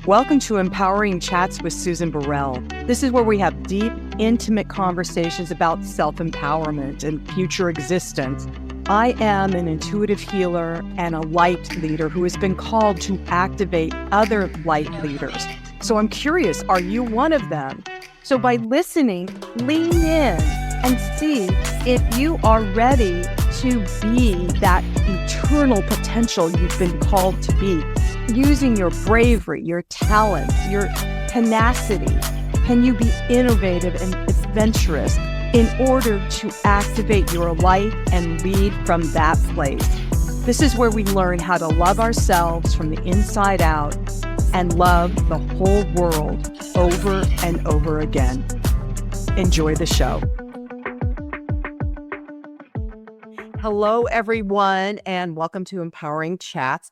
Welcome to Empowering Chats with Susan Burrell. This is where we have deep, intimate conversations about self-empowerment and future existence. I am an intuitive healer and a light leader who has been called to activate other light leaders. So I'm curious, are you one of them? So by listening, lean in and see if you are ready to be that eternal potential you've been called to be. Using your bravery, your talent, your tenacity, can you be innovative and adventurous in order to activate your light and lead from that place? This is where we learn how to love ourselves from the inside out and love the whole world over and over again. Enjoy the show. Hello, everyone, and welcome to Empowering Chats.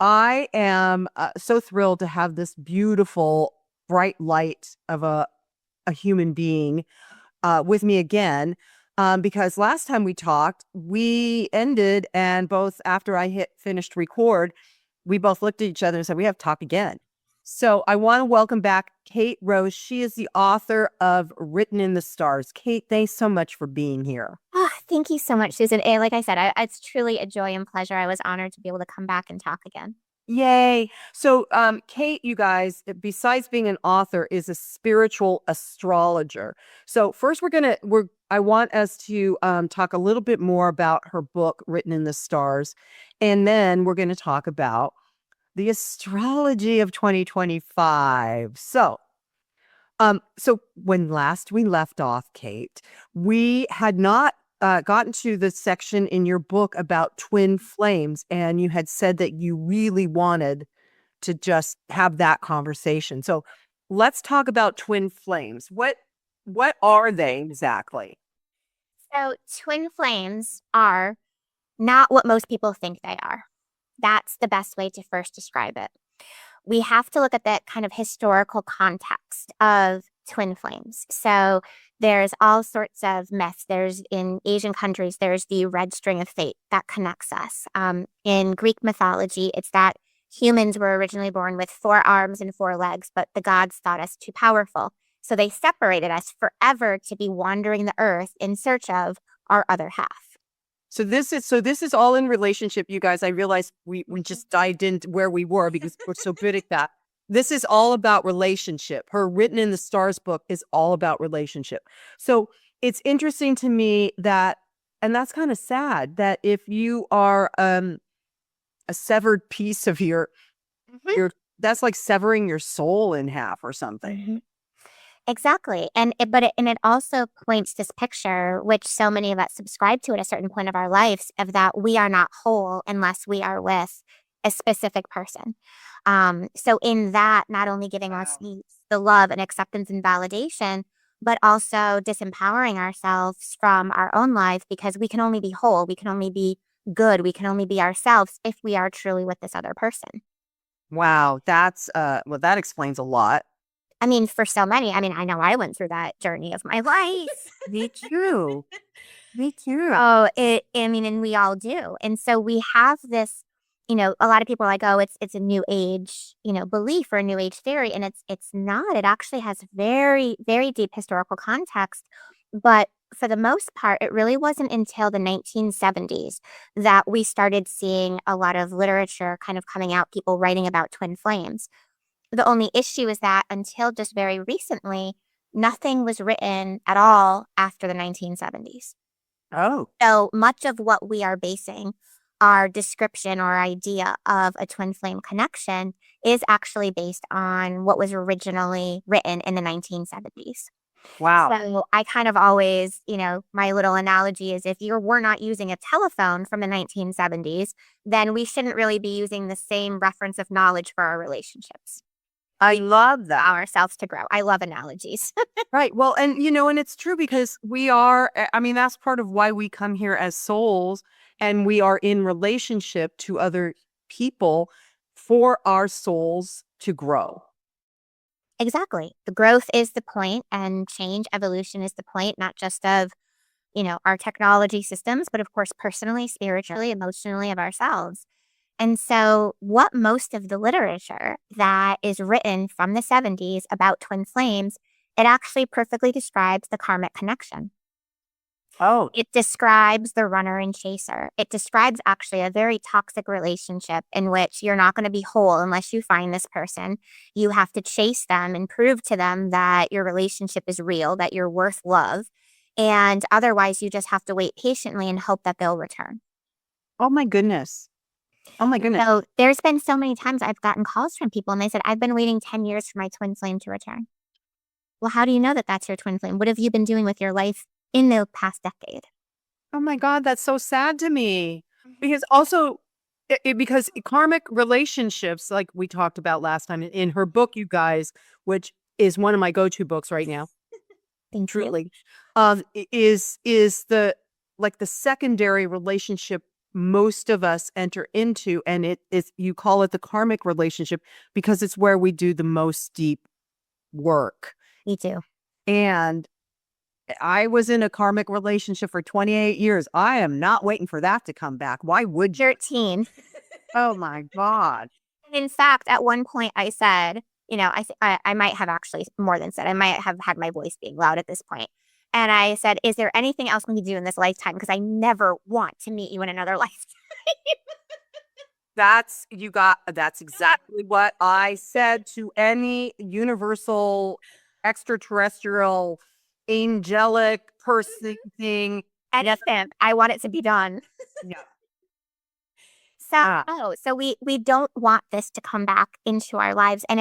I am so thrilled to have this beautiful, bright light of a human being with me again, because last time we talked, we ended, and both after I finished record, we both looked at each other and said, we have to talk again. So I want to welcome back Kate Rose. She is the author of Written in the Stars. Kate, thanks so much for being here. Oh, thank you so much, Susan. And like I said, it's truly a joy and pleasure. I was honored to be able to come back and talk again. Yay. So Kate, you guys, besides being an author, is a spiritual astrologer. So first I want us to talk a little bit more about her book, Written in the Stars. And then we're going to talk about the astrology of 2025. So when last we left off, Kate, we had not gotten to the section in your book about twin flames, and you had said that you really wanted to just have that conversation. So let's talk about twin flames. What are they exactly? So twin flames are not what most people think they are. That's the best way to first describe it. We have to look at the kind of historical context of twin flames. So there's all sorts of myths. There's in Asian countries, there's the red string of fate that connects us. In Greek mythology, it's that humans were originally born with 4 arms and 4 legs, but the gods thought us too powerful. So they separated us forever to be wandering the earth in search of our other half. So this is all in relationship, you guys. I realized we just dived into where we were because we're so good at that. This is all about relationship. Her Written in the Stars book is all about relationship. So it's interesting to me that, and that's kind of sad, that if you are a severed piece of your that's like severing your soul in half or something. Mm-hmm. Exactly. And it also points this picture, which so many of us subscribe to at a certain point of our lives, of that we are not whole unless we are with a specific person. So in that, not only giving us the love and acceptance and validation, but also disempowering ourselves from our own life, because we can only be whole, we can only be good, we can only be ourselves if we are truly with this other person. Wow, that's well, that explains a lot. I mean, for so many, I know I went through that journey of my life. Me too. Me too. Oh, and we all do. And so we have this, a lot of people are like, oh, it's a new age, belief or a new age theory. And it's not. It actually has very, very deep historical context. But for the most part, it really wasn't until the 1970s that we started seeing a lot of literature kind of coming out, people writing about twin flames. The only issue is that until just very recently, nothing was written at all after the 1970s. Oh. So much of what we are basing our description or idea of a twin flame connection is actually based on what was originally written in the 1970s. Wow. So I kind of always, my little analogy is if we're not using a telephone from the 1970s, then we shouldn't really be using the same reference of knowledge for our relationships. I love that. Ourselves to grow. I love analogies. Right. Well, and it's true because that's part of why we come here as souls, and we are in relationship to other people for our souls to grow. Exactly. The growth is the point, and change, evolution is the point, not just of, our technology systems, but of course, personally, spiritually, emotionally, of ourselves. And so, what most of the literature that is written from the 70s about twin flames, it actually perfectly describes the karmic connection. Oh, It describes the runner and chaser. It describes actually a very toxic relationship in which you're not going to be whole unless you find this person. You have to chase them and prove to them that your relationship is real, that you're worth love. And otherwise, you just have to wait patiently and hope that they'll return. oh my goodness. Oh my goodness. So there's been so many times I've gotten calls from people and they said, I've been waiting 10 years for my twin flame to return. Well, how do you know that that's your twin flame? What have you been doing with your life in the past decade? Oh my God, that's so sad to me. Because also, because karmic relationships, like we talked about last time in her book, you guys, which is one of my go-to books right now, Thank you. truly, is the like the secondary relationship most of us enter into, and it is, you call it the karmic relationship because it's where we do the most deep work. Me too. And I was in a karmic relationship for 28 years. I am not waiting for that to come back. Why would you? 13. Oh my God. And in fact, at one point I said, I might have actually more than said, I might have had my voice being loud at this point. And I said, is there anything else we can do in this lifetime? Because I never want to meet you in another lifetime. That's exactly what I said to any universal extraterrestrial angelic person thing. Anything. I want it to be done. Yeah. So, Ah, so we don't want this to come back into our lives. And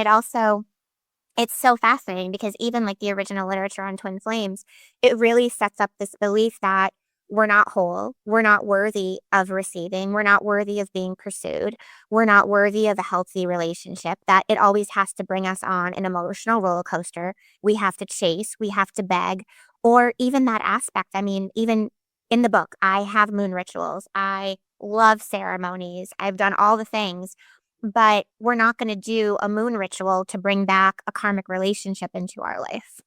it's so fascinating because even like the original literature on twin flames, it really sets up this belief that we're not whole, we're not worthy of receiving, we're not worthy of being pursued, we're not worthy of a healthy relationship, that it always has to bring us on an emotional roller coaster. We have to chase, we have to beg, or even that aspect. I mean, even in the book, I have moon rituals, I love ceremonies, I've done all the things, but we're not going to do a moon ritual to bring back a karmic relationship into our life.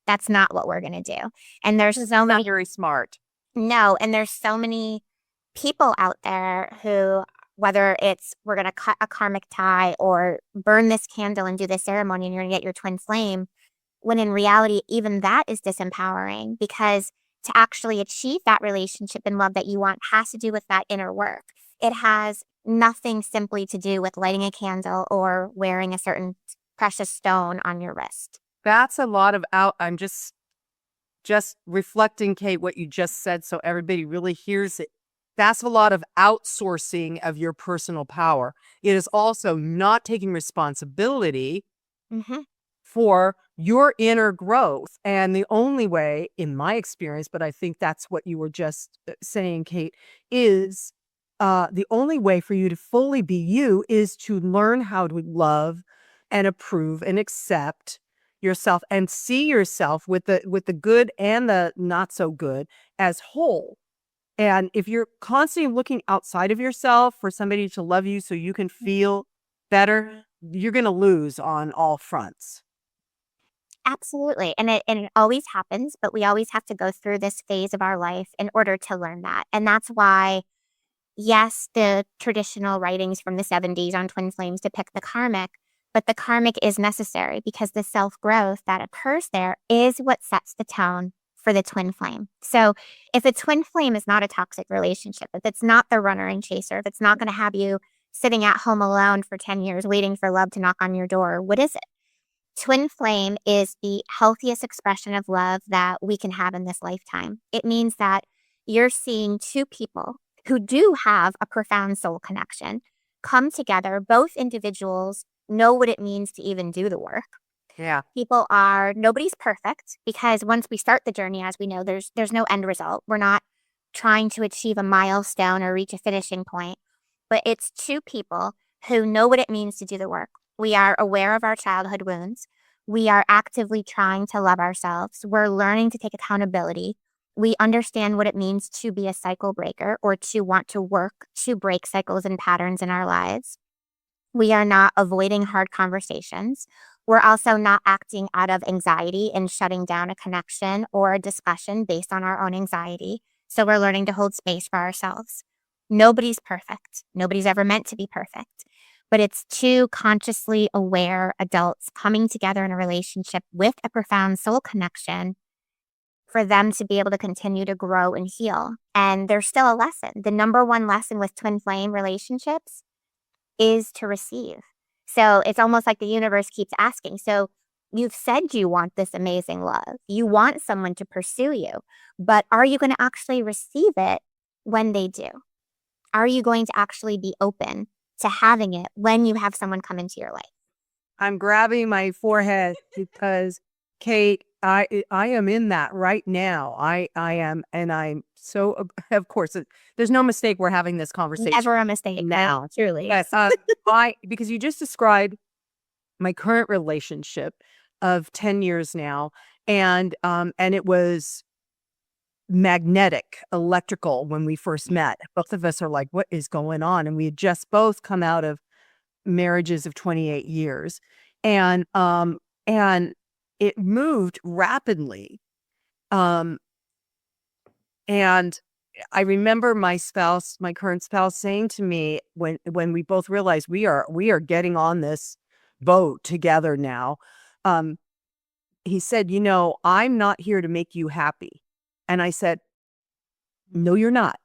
That's not what we're going to do. And there's so not many, very smart. no, and there's so many people out there who, whether it's we're going to cut a karmic tie or burn this candle and do this ceremony and you're going to get your twin flame, when in reality, even that is disempowering because to actually achieve that relationship and love that you want has to do with that inner work. It has nothing simply to do with lighting a candle or wearing a certain precious stone on your wrist. That's a lot of I'm just reflecting, Kate, what you just said so everybody really hears it. That's a lot of outsourcing of your personal power. It is also not taking responsibility Mm-hmm. for your inner growth. And the only way, in my experience, but I think that's what you were just saying, Kate, is the only way for you to fully be you is to learn how to love and approve and accept yourself and see yourself with the good and the not so good as whole. And if you're constantly looking outside of yourself for somebody to love you so you can feel better, you're going to lose on all fronts. Absolutely. And it always happens, but we always have to go through this phase of our life in order to learn that. And that's why, yes, the traditional writings from the 70s on twin flames depict the karmic, but the karmic is necessary because the self-growth that occurs there is what sets the tone for the twin flame. So if a twin flame is not a toxic relationship, if it's not the runner and chaser, if it's not going to have you sitting at home alone for 10 years waiting for love to knock on your door, what is it? Twin flame is the healthiest expression of love that we can have in this lifetime. It means that you're seeing two people who do have a profound soul connection come together. Both individuals know what it means to even do the work. Yeah. Nobody's perfect because once we start the journey, as we know, there's no end result. We're not trying to achieve a milestone or reach a finishing point, but it's two people who know what it means to do the work. We are aware of our childhood wounds. We are actively trying to love ourselves. We're learning to take accountability. We understand what it means to be a cycle breaker or to want to work to break cycles and patterns in our lives. We are not avoiding hard conversations. We're also not acting out of anxiety and shutting down a connection or a discussion based on our own anxiety. So we're learning to hold space for ourselves. Nobody's perfect. Nobody's ever meant to be perfect. But it's two consciously aware adults coming together in a relationship with a profound soul connection for them to be able to continue to grow and heal. And there's still a lesson. The number one lesson with twin flame relationships is to receive. So it's almost like the universe keeps asking. So you've said you want this amazing love. You want someone to pursue you, but are you going to actually receive it when they do? Are you going to actually be open to having it when you have someone come into your life? I'm grabbing my forehead because, Kate, I am in that right now. I am, and I'm so, of course, there's no mistake we're having this conversation Never a mistake. now. Truly. Yes, because you just described my current relationship of 10 years now, and it was magnetic, electrical when we first met. Both of us are like, what is going on? And we had just both come out of marriages of 28 years. And it moved rapidly. Um, and I remember my current spouse saying to me when we both realized we are getting on this boat together now. He said, I'm not here to make you happy. And I said, no, you're not.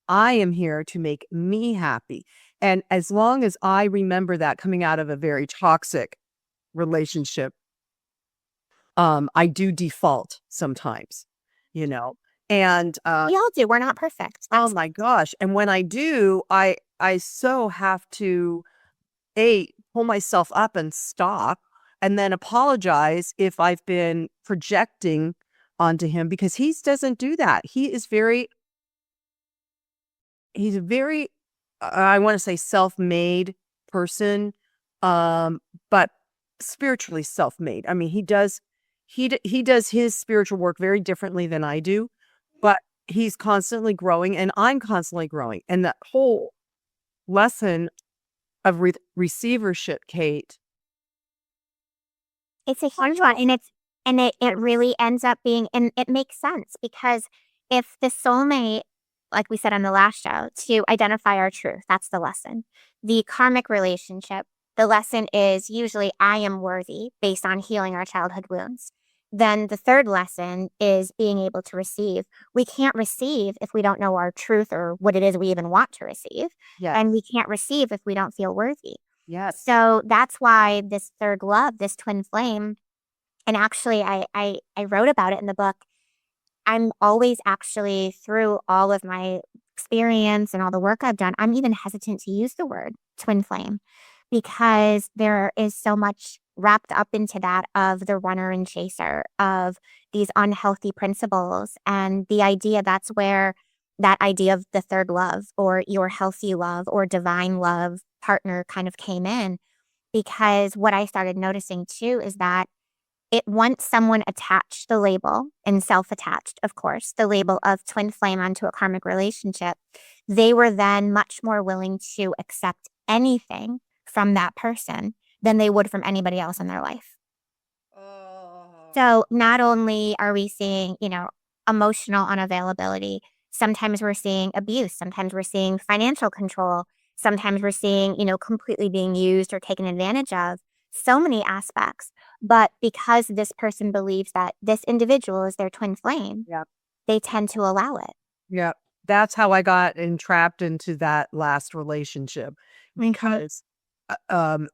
I am here to make me happy. And as long as I remember that coming out of a very toxic relationship, I do default sometimes, and We all do. We're not perfect. oh my gosh. And when I do, I so have to pull myself up and stop and then apologize if I've been projecting onto him, because he doesn't do that. He's a very, I want to say, self-made person, but spiritually self-made. I mean, he does his spiritual work very differently than I do, but he's constantly growing and I'm constantly growing. And that whole lesson of receivership, Kate. It's a huge one, and it really ends up being, and it makes sense because if the soulmate, like we said on the last show, to identify our truth, that's the lesson. The karmic relationship, the lesson is usually I am worthy based on healing our childhood wounds. Then the third lesson is being able to receive. We can't receive if we don't know our truth or what it is we even want to receive. Yes. And we can't receive if we don't feel worthy. Yes. So that's why this third love, this twin flame, and actually I wrote about it in the book. I'm always actually, through all of my experience and all the work I've done, I'm even hesitant to use the word twin flame because there is so much wrapped up into that of the runner and chaser, of these unhealthy principles, and the idea that's where that idea of the third love or your healthy love or divine love partner kind of came in. Because what I started noticing too is that once someone attached the label, and self-attached, of course, the label of twin flame onto a karmic relationship, they were then much more willing to accept anything from that person than they would from anybody else in their life. So not only are we seeing, emotional unavailability, sometimes we're seeing abuse, sometimes we're seeing financial control, sometimes we're seeing, completely being used or taken advantage of, so many aspects. But because this person believes that this individual is their twin flame, they tend to allow it. Yeah. That's how I got entrapped into that last relationship, because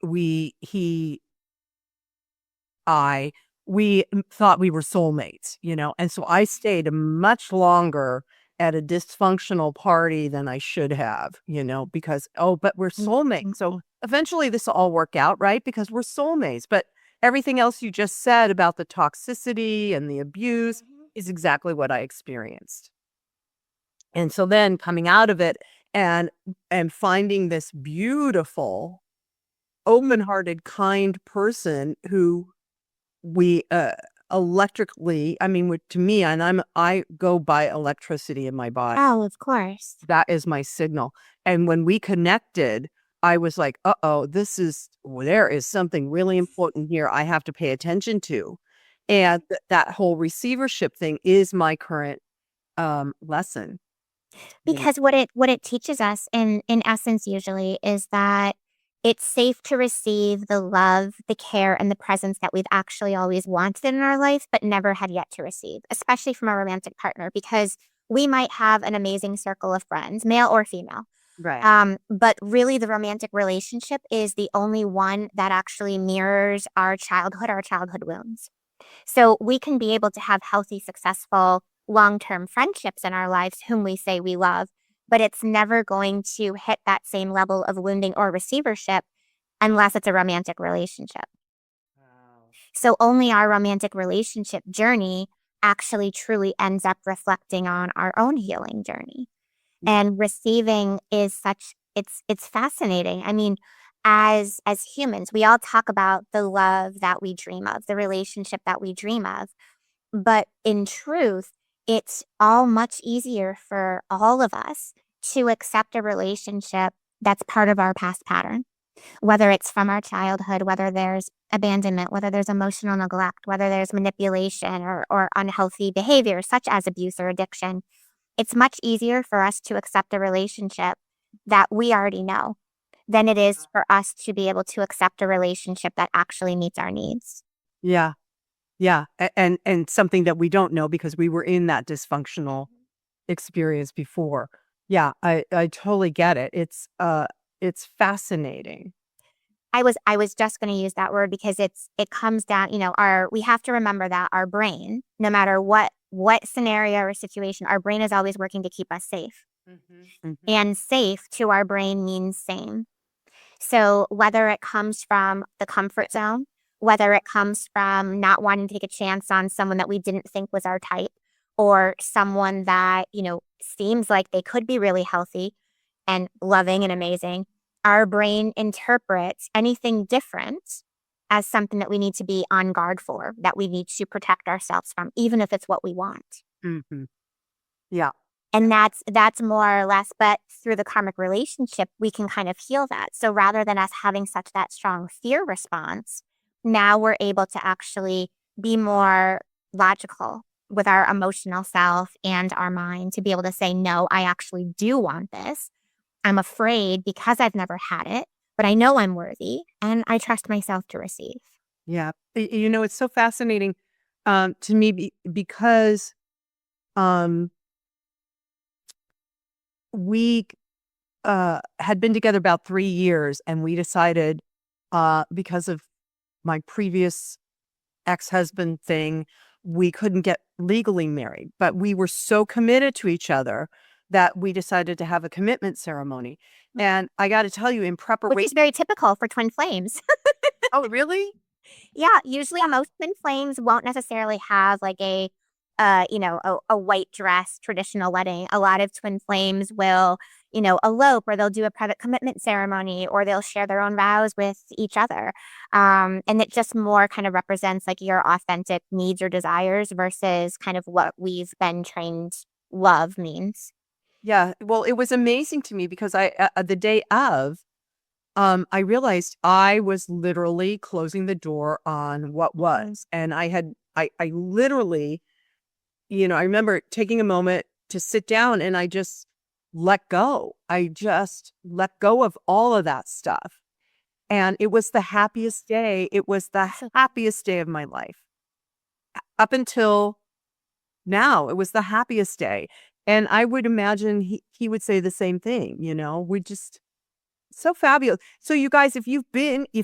we thought we were soulmates, and so I stayed much longer at a dysfunctional party than I should have, because, but we're soulmates. So eventually this will all work out, right? Because we're soulmates. But everything else you just said about the toxicity and the abuse is exactly what I experienced. And so then coming out of it and finding this beautiful, open-hearted, kind person who we electrically, to me, and I go by electricity in my body. Oh, of course. That is my signal. And when we connected, I was like, there is something really important here I have to pay attention to. And that whole receivership thing is my current lesson. Because what it teaches us in essence usually is that it's safe to receive the love, the care, and the presence that we've actually always wanted in our life, but never had yet to receive, especially from a romantic partner, because we might have an amazing circle of friends, male or female. Right. But really, the romantic relationship is the only one that actually mirrors our childhood wounds. So we can be able to have healthy, successful, long term friendships in our lives whom we say we love, but it's never going to hit that same level of wounding or receivership unless it's a romantic relationship. Wow. So only our romantic relationship journey actually truly ends up reflecting on our own healing journey. And receiving is such it's fascinating. I mean, as humans, we all talk about the love that we dream of, the relationship that we dream of. But in truth, it's all much easier for all of us to accept a relationship that's part of our past pattern, whether it's from our childhood, whether there's abandonment, whether there's emotional neglect, whether there's manipulation or unhealthy behavior, such as abuse or addiction. It's much easier for us to accept a relationship that we already know than it is for us to be able to accept a relationship that actually meets our needs. Yeah. Yeah. And something that we don't know because we were in that dysfunctional experience before. Yeah, I totally get it. It's fascinating. I was just going to use that word because it comes down, our we have to remember that our brain, no matter what scenario or situation, our brain is always working to keep us safe. Mhm. And safe to our brain means same. So whether it comes from the comfort zone, whether it comes from not wanting to take a chance on someone that we didn't think was our type, or someone that, seems like they could be really healthy and loving and amazing, our brain interprets anything different as something that we need to be on guard for, that we need to protect ourselves from, even if it's what we want. Mhm. Yeah. And that's more or less, but through the karmic relationship, we can kind of heal that. So rather than us having such that strong fear response, now we're able to actually be more logical with our emotional self and our mind to be able to say, no, I actually do want this. I'm afraid because I've never had it, but I know I'm worthy and I trust myself to receive. Yeah. It's so fascinating to me because um we had been together about 3 years, and we decided, because of my previous ex-husband thing, we couldn't get legally married, but we were so committed to each other that we decided to have a commitment ceremony. And I got to tell you, in Which is preparation. very typical for twin flames. Oh, really? Yeah, usually most twin flames won't necessarily have like a white dress traditional wedding. A lot of twin flames will, elope, or they'll do a private commitment ceremony, or they'll share their own vows with each other. And it just more kind of represents like your authentic needs or desires versus kind of what we've been trained love means. Yeah. Well, it was amazing to me because the day of, I realized I was literally closing the door on what was. And I literally, I remember taking a moment to sit down and I just let go. I just let go of all of that stuff. And it was the happiest day. It was the happiest day of my life up until now. It was the happiest day. And I would imagine he would say the same thing. We just, so fabulous. So you guys, if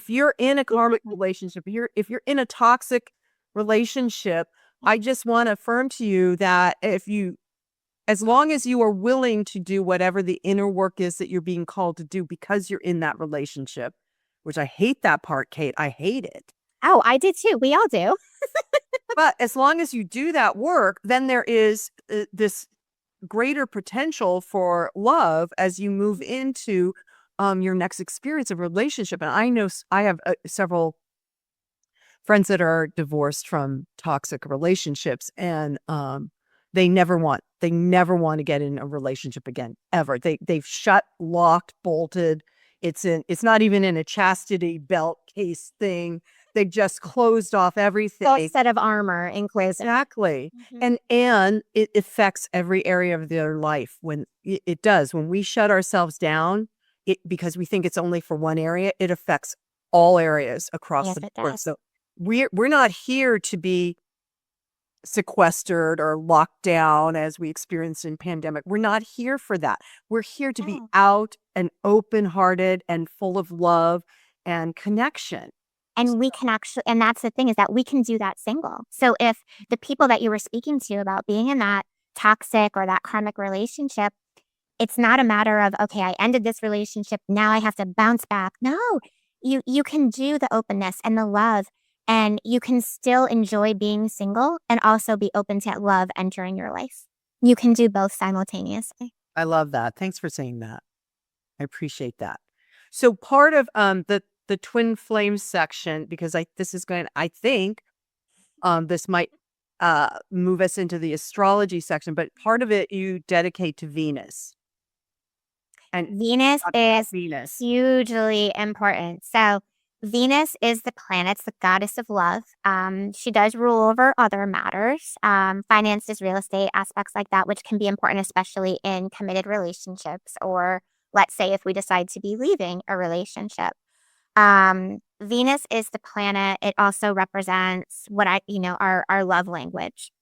you're in a karmic relationship, if you're in a toxic relationship, I just want to affirm to you that as long as you are willing to do whatever the inner work is that you're being called to do because you're in that relationship, which I hate that part, Kate. I hate it. Oh, I did too. We all do. But as long as you do that work, then there is this greater potential for love as you move into your next experience of relationship. And I know I have several friends that are divorced from toxic relationships, and they never want to get in a relationship again, ever. They've shut, locked, bolted. It's not even in a chastity belt case thing. they just closed off everything. Full set of armor inclusive. Exactly. And it affects every area of their life when it does. When we shut ourselves down, because we think it's only for one area, it affects all areas across Yes, the it board. does. So we're not here to be sequestered or locked down as we experienced in pandemic. We're not here for that. We're here to be No. out and open-hearted and full of love and connection. And we can actually, and that's the thing, is that we can do that single. So if the people that you were speaking to about being in that toxic or that karmic relationship, it's not a matter of, okay, I ended this relationship, now I have to bounce back. No, you can do the openness and the love, and you can still enjoy being single and also be open to love entering your life. You can do both simultaneously. I love that. Thanks for saying that. I appreciate that. So part of the twin flames section, because I think this might move us into the astrology section, but part of it you dedicate to Venus. And Venus is Venus. hugely important. So Venus is the planet's the goddess of love. She does rule over other matters, finances, real estate, aspects like that, which can be important, especially in committed relationships, or let's say if we decide to be leaving a relationship. Venus is the planet. It also represents our love language.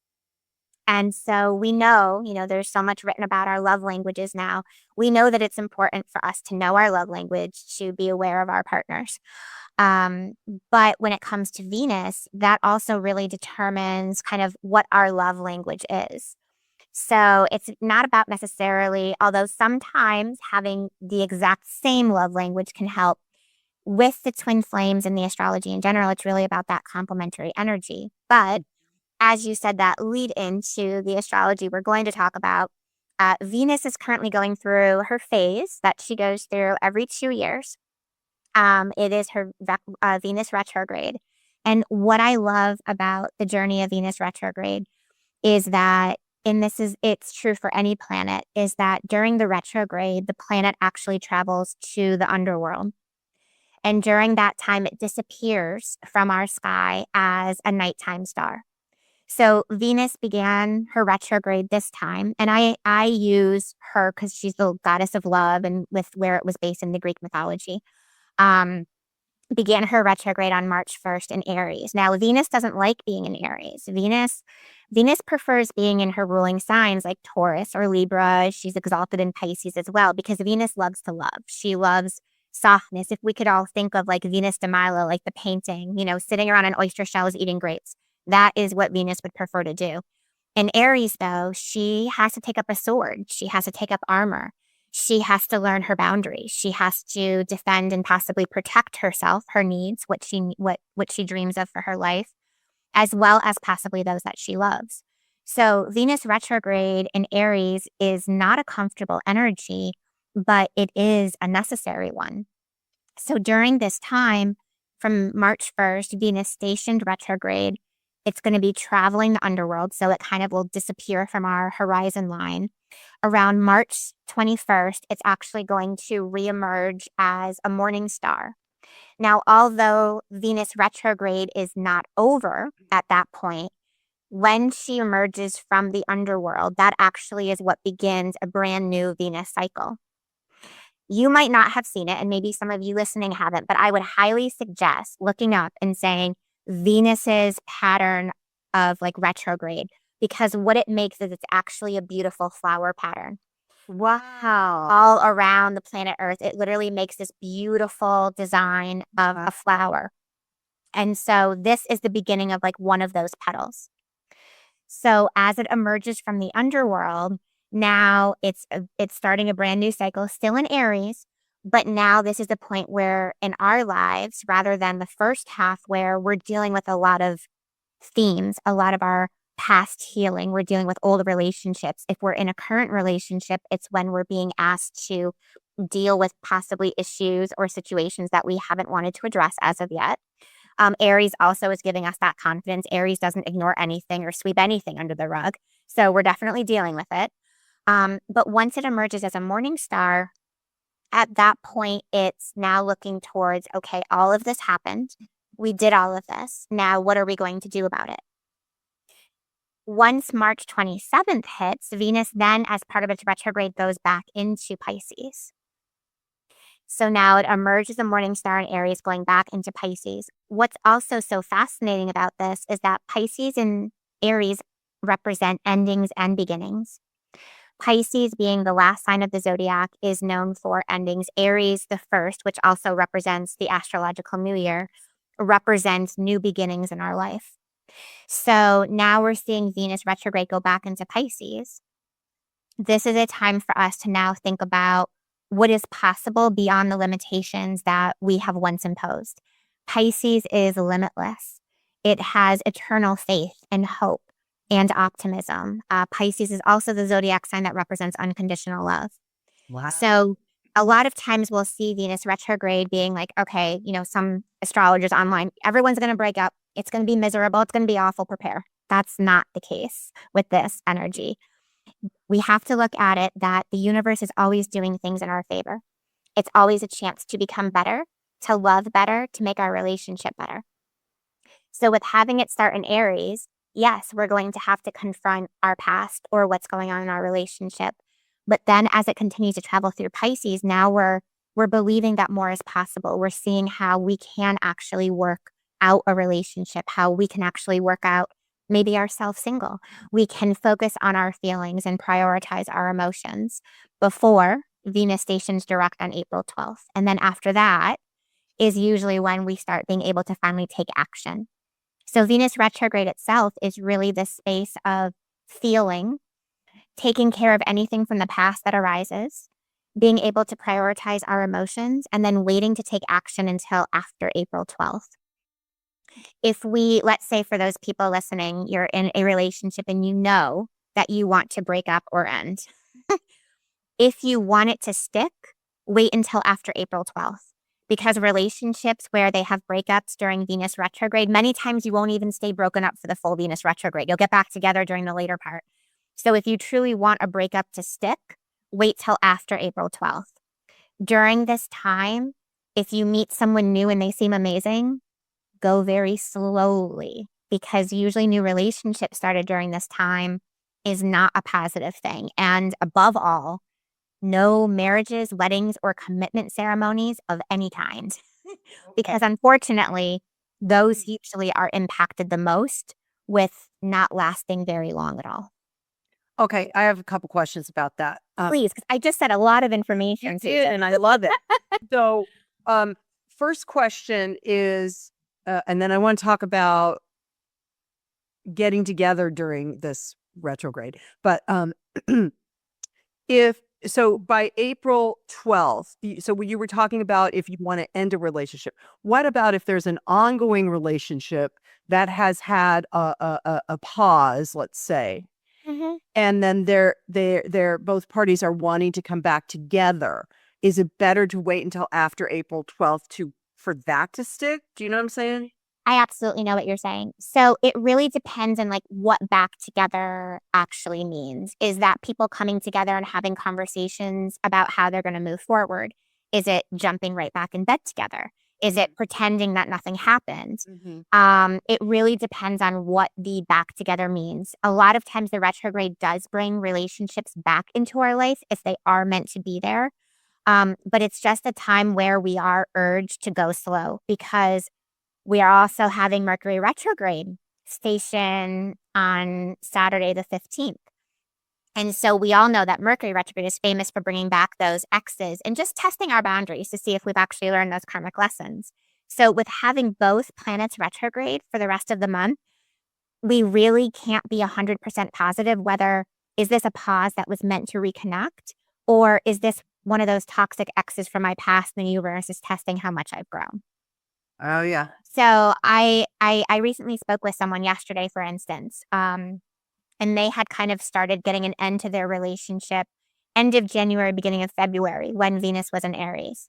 And so we know, there's so much written about our love languages now. We know that it's important for us to know our love language, to be aware of our partners. But when it comes to Venus, that also really determines kind of what our love language is. So it's not about necessarily, although sometimes having the exact same love language can help with the twin flames and the astrology in general. It's really about that complementary energy. But as you said, that lead into the astrology we're going to talk about, Venus is currently going through her phase that she goes through every 2 years. It is her Venus retrograde. And what I love about the journey of Venus retrograde is that, and it's true for any planet, is that during the retrograde, the planet actually travels to the underworld. And during that time, it disappears from our sky as a nighttime star. So Venus began her retrograde this time, and I use her because she's the goddess of love, and with where it was based in the Greek mythology. Began her retrograde on March 1st in Aries. Now Venus doesn't like being in Aries. Venus prefers being in her ruling signs like Taurus or Libra. She's exalted in Pisces as well, because Venus loves to love. She loves softness. If we could all think of like Venus de Milo, like the painting, sitting around an oyster shells eating grapes. That is what Venus would prefer to do. In Aries, though, she has to take up a sword. She has to take up armor. She has to learn her boundaries. She has to defend and possibly protect herself, her needs, what she dreams of for her life, as well as possibly those that she loves. So Venus retrograde in Aries is not a comfortable energy, but it is a necessary one. So during this time, from March 1st, Venus stationed retrograde, it's going to be traveling the underworld, so it kind of will disappear from our horizon line. Around March 21st, it's actually going to reemerge as a morning star. Now, although Venus retrograde is not over at that point, when she emerges from the underworld, that actually is what begins a brand new Venus cycle. You might not have seen it, and maybe some of you listening haven't, but I would highly suggest looking up and saying Venus's pattern of like retrograde, because what it makes is it's actually a beautiful flower pattern. Wow. All around the planet Earth, it literally makes this beautiful design of a flower. And so this is the beginning of like one of those petals. So as it emerges from the underworld, now it's starting a brand new cycle, still in Aries, but now this is the point where in our lives, rather than the first half where we're dealing with a lot of themes, a lot of our past healing, we're dealing with old relationships. If we're in a current relationship, it's when we're being asked to deal with possibly issues or situations that we haven't wanted to address as of yet. Aries also is giving us that confidence. Aries doesn't ignore anything or sweep anything under the rug. So we're definitely dealing with it. But once it emerges as a morning star, at that point, it's now looking towards, okay, all of this happened. We did all of this. Now, what are we going to do about it? Once March 27th hits, Venus then, as part of its retrograde, goes back into Pisces. So now it emerges a morning star in Aries, going back into Pisces. What's also so fascinating about this is that Pisces and Aries represent endings and beginnings. Pisces, being the last sign of the zodiac, is known for endings. Aries, the first, which also represents the astrological new year, represents new beginnings in our life. So now we're seeing Venus retrograde go back into Pisces. This is a time for us to now think about what is possible beyond the limitations that we have once imposed. Pisces is limitless. It has eternal faith and hope and optimism. Pisces is also the zodiac sign that represents unconditional love. Wow. So a lot of times we'll see Venus retrograde being like, okay, some astrologers online, everyone's going to break up. It's going to be miserable. It's going to be awful. Prepare. That's not the case with this energy. We have to look at it that the universe is always doing things in our favor. It's always a chance to become better, to love better, to make our relationship better. So with having it start in Aries, yes, we're going to have to confront our past or what's going on in our relationship. But then as it continues to travel through Pisces, now we're believing that more is possible. We're seeing how we can actually work out a relationship, how we can actually work out maybe ourselves single. We can focus on our feelings and prioritize our emotions before Venus stations direct on April 12th. And then after that is usually when we start being able to finally take action. So Venus retrograde itself is really this space of feeling, taking care of anything from the past that arises, being able to prioritize our emotions, and then waiting to take action until after April 12th. If let's say for those people listening, you're in a relationship and you know that you want to break up or end. If you want it to stick, wait until after April 12th. Because relationships where they have breakups during Venus retrograde, many times you won't even stay broken up for the full Venus retrograde. You'll get back together during the later part. So if you truly want a breakup to stick, wait till after April 12th. During this time, if you meet someone new and they seem amazing, go very slowly, because usually new relationships started during this time is not a positive thing. And above all, no marriages, weddings, or commitment ceremonies of any kind. Because unfortunately, those usually are impacted the most with not lasting very long at all. Okay, I have a couple questions about that. Please, because I just said a lot of information. And I love it. So, first question is, and then I want to talk about getting together during this retrograde. But so by April 12th, so you were talking about if you want to end a relationship. What about if there's an ongoing relationship that has had a pause, let's say, and then they're both parties are wanting to come back together? Is it better to wait until after April 12th for that to stick? Do you know what I'm saying? I absolutely know what you're saying. So it really depends on what back together actually means. Is that people coming together and having conversations about how they're going to move forward? Is it jumping right back in bed together? Is it pretending that nothing happened? It really depends on what the back together means. A lot of times the retrograde does bring relationships back into our life if they are meant to be there. But it's just a time where we are urged to go slow, because we are also having Mercury retrograde station on Saturday the 15th. And so we all know that Mercury retrograde is famous for bringing back those exes and just testing our boundaries to see if we've actually learned those karmic lessons. So with having both planets retrograde for the rest of the month, we really can't be 100% positive whether is this a pause that was meant to reconnect, or is this one of those toxic exes from my past and the universe is testing how much I've grown. Oh, yeah. So I recently spoke with someone yesterday, for instance, and they had kind of started getting an end to their relationship end of January, beginning of February, when Venus was in Aries.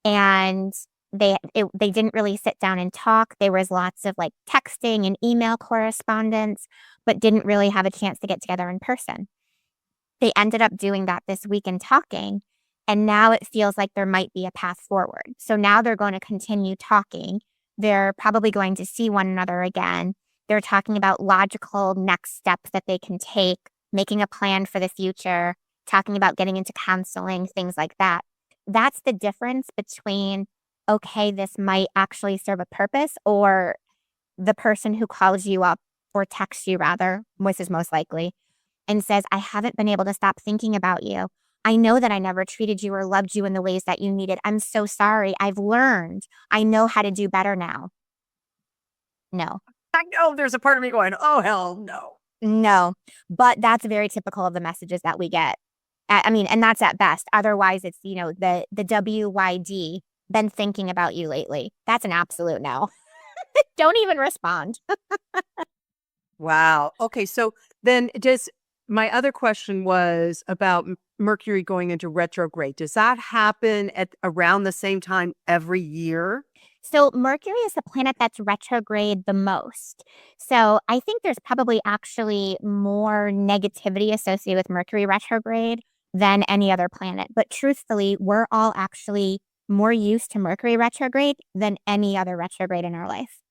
And they didn't really sit down and talk. There was lots of texting and email correspondence, but didn't really have a chance to get together in person. They ended up doing that this week and talking. And now it feels like there might be a path forward. So now they're going to continue talking, They're probably going to see one another again. They're talking about logical next steps that they can take, making a plan for the future, talking about getting into counseling, things like that. That's the difference between, okay, this might actually serve a purpose, or the person who calls you up or texts you rather, which is most likely, and says, I haven't been able to stop thinking about you. I know that I never treated you or loved you in the ways that you needed. I'm so sorry. I've learned. I know how to do better now. No, I know there's a part of me going, oh, hell no. no. But that's very typical of the messages that we get. I mean, and that's at best. Otherwise, it's, the WYD, been thinking about you lately. That's an absolute no. Don't even respond. Wow. Okay. So then my other question was about Mercury going into retrograde. Does that happen at around the same time every year? So Mercury is the planet that's retrograde the most. So I think there's probably actually more negativity associated with Mercury retrograde than any other planet. But truthfully, we're all actually more used to Mercury retrograde than any other retrograde in our life.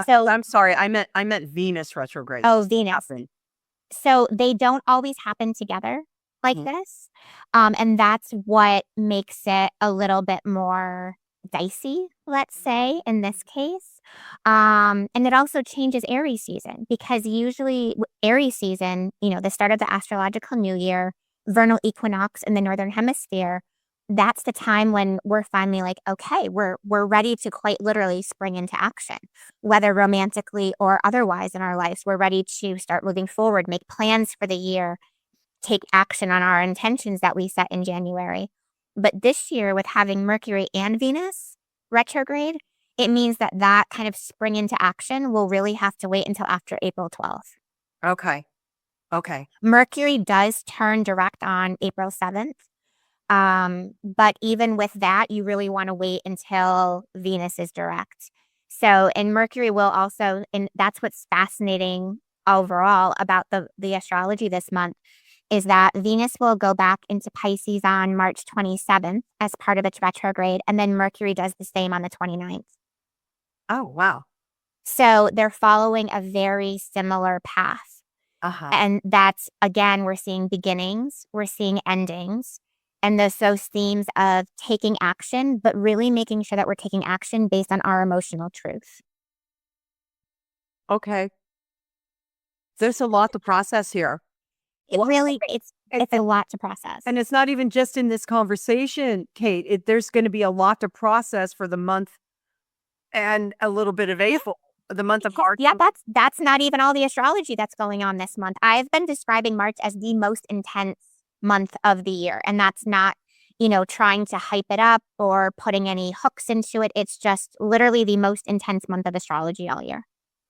So I'm sorry. I meant Venus retrograde. oh, Venus. So they don't always happen together like this. And that's what makes it a little bit more dicey, let's say, in this case. And it also changes Aries season, because usually Aries season, the start of the astrological new year, vernal equinox in the northern hemisphere, that's the time when we're finally like, okay, we're ready to quite literally spring into action, whether romantically or otherwise in our lives. We're ready to start moving forward, make plans for the year, take action on our intentions that we set in January. But this year, with having Mercury and Venus retrograde, it means that kind of spring into action will really have to wait until after April 12th. Okay. Okay. Mercury does turn direct on April 7th. But even with that, you really want to wait until Venus is direct. So, and Mercury will also, and that's what's fascinating overall about the astrology this month, is that Venus will go back into Pisces on March 27th as part of its retrograde, and then Mercury does the same on the 29th. Oh, wow. So they're following a very similar path. Uh-huh. And that's, again, we're seeing beginnings, we're seeing endings, and those themes of taking action, but really making sure that we're taking action based on our emotional truth. Okay. There's a lot to process here. It's a lot to process. And it's not even just in this conversation, Kate. There's going to be a lot to process for the month and a little bit of April, the month of March. Yeah, that's not even all the astrology that's going on this month. I've been describing March as the most intense month of the year, and that's not, trying to hype it up or putting any hooks into it. It's just literally the most intense month of astrology all year.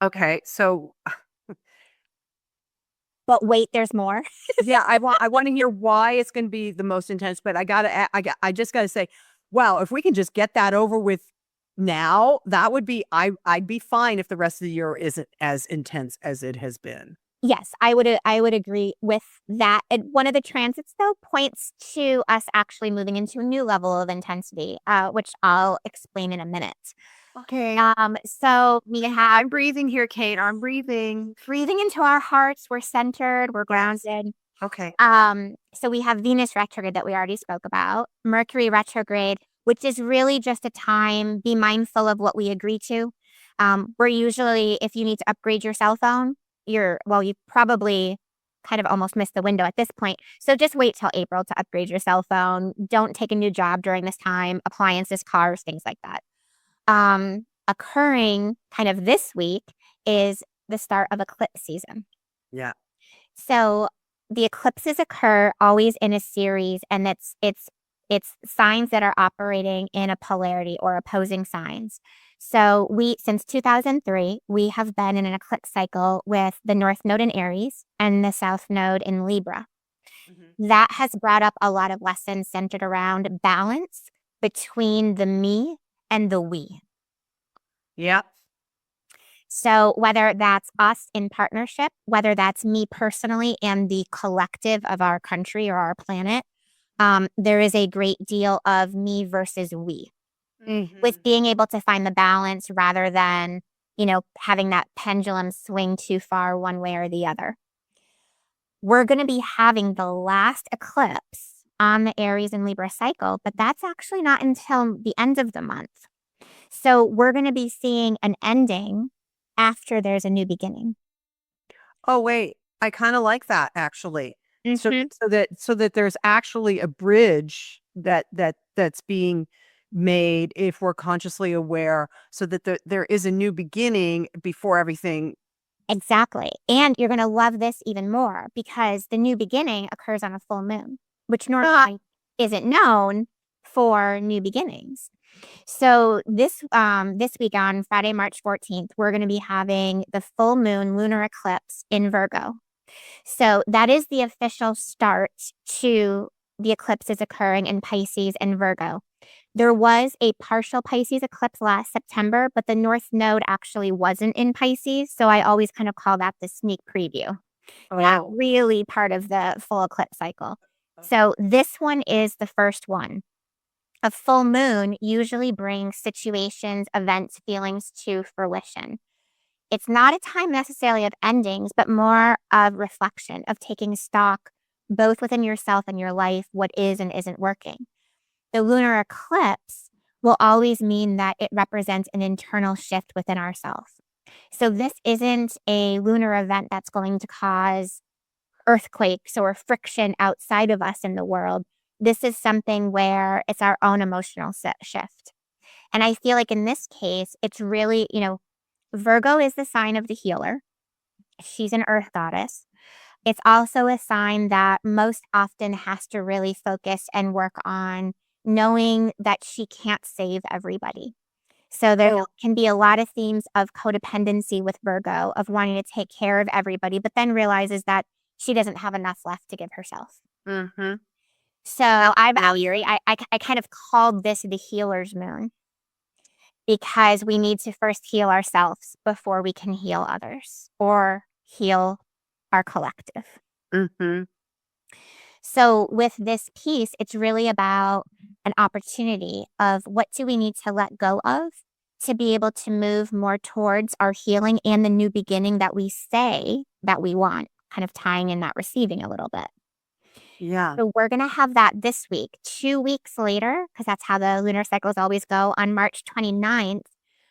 Okay, so but wait, there's more. Yeah, I want to hear why it's going to be the most intense, but I just got to say, wow, if we can just get that over with now, that would be I'd be fine if the rest of the year isn't as intense as it has been. Yes, I would agree with that. And one of the transits, though, points to us actually moving into a new level of intensity, which I'll explain in a minute. Okay. So we have I'm breathing here, Kate. I'm breathing into our hearts. We're centered. We're grounded. Okay. So we have Venus retrograde that we already spoke about, Mercury retrograde, which is really just a time, be mindful of what we agree to. We're usually, if you need to upgrade your cell phone, you probably kind of almost missed the window at this point. So just wait till April to upgrade your cell phone. Don't take a new job during this time, appliances, cars, things like that. Occurring kind of this week is the start of eclipse season. Yeah. So the eclipses occur always in a series, and it's signs that are operating in a polarity or opposing signs. So since 2003, we have been in an eclipse cycle with the North Node in Aries and the South Node in Libra. Mm-hmm. That has brought up a lot of lessons centered around balance between the me and the we. Yeah. So whether that's us in partnership, whether that's me personally and the collective of our country or our planet, there is a great deal of me versus we. with being able to find the balance rather than, having that pendulum swing too far one way or the other. We're going to be having the last eclipse on the Aries and Libra cycle, but that's actually not until the end of the month. So we're going to be seeing an ending after there's a new beginning. Oh, wait. I kind of like that actually. So Mhm. so that there's actually a bridge that's being made if we're consciously aware, so that there is a new beginning before everything. Exactly. And you're going to love this even more because the new beginning occurs on a full moon, which normally isn't known for new beginnings. So this week on Friday, March 14th, we're going to be having the full moon lunar eclipse in Virgo. So that is the official start to the eclipses occurring in Pisces and Virgo. There was a partial Pisces eclipse last September, but the North Node actually wasn't in Pisces. So I always kind of call that the sneak preview. Not really part of the full eclipse cycle. So this one is the first one. A full moon usually brings situations, events, feelings to fruition. It's not a time necessarily of endings, but more of reflection, of taking stock both within yourself and your life, what is and isn't working. The lunar eclipse will always mean that it represents an internal shift within ourselves. So this isn't a lunar event that's going to cause earthquakes or friction outside of us in the world. This is something where it's our own emotional shift. And I feel like in this case, it's really, Virgo is the sign of the healer. She's an earth goddess. It's also a sign that most often has to really focus and work on knowing that she can't save everybody. So there can be a lot of themes of codependency with Virgo, of wanting to take care of everybody, but then realizes that she doesn't have enough left to give herself. Mm-hmm. So I kind of called this the healer's moon because we need to first heal ourselves before we can heal others or heal our collective. Mm-hmm. So with this piece, it's really about an opportunity of what do we need to let go of to be able to move more towards our healing and the new beginning that we say that we want, kind of tying in that receiving a little bit. Yeah. So we're going to have that this week. 2 weeks later, because that's how the lunar cycles always go, on March 29th,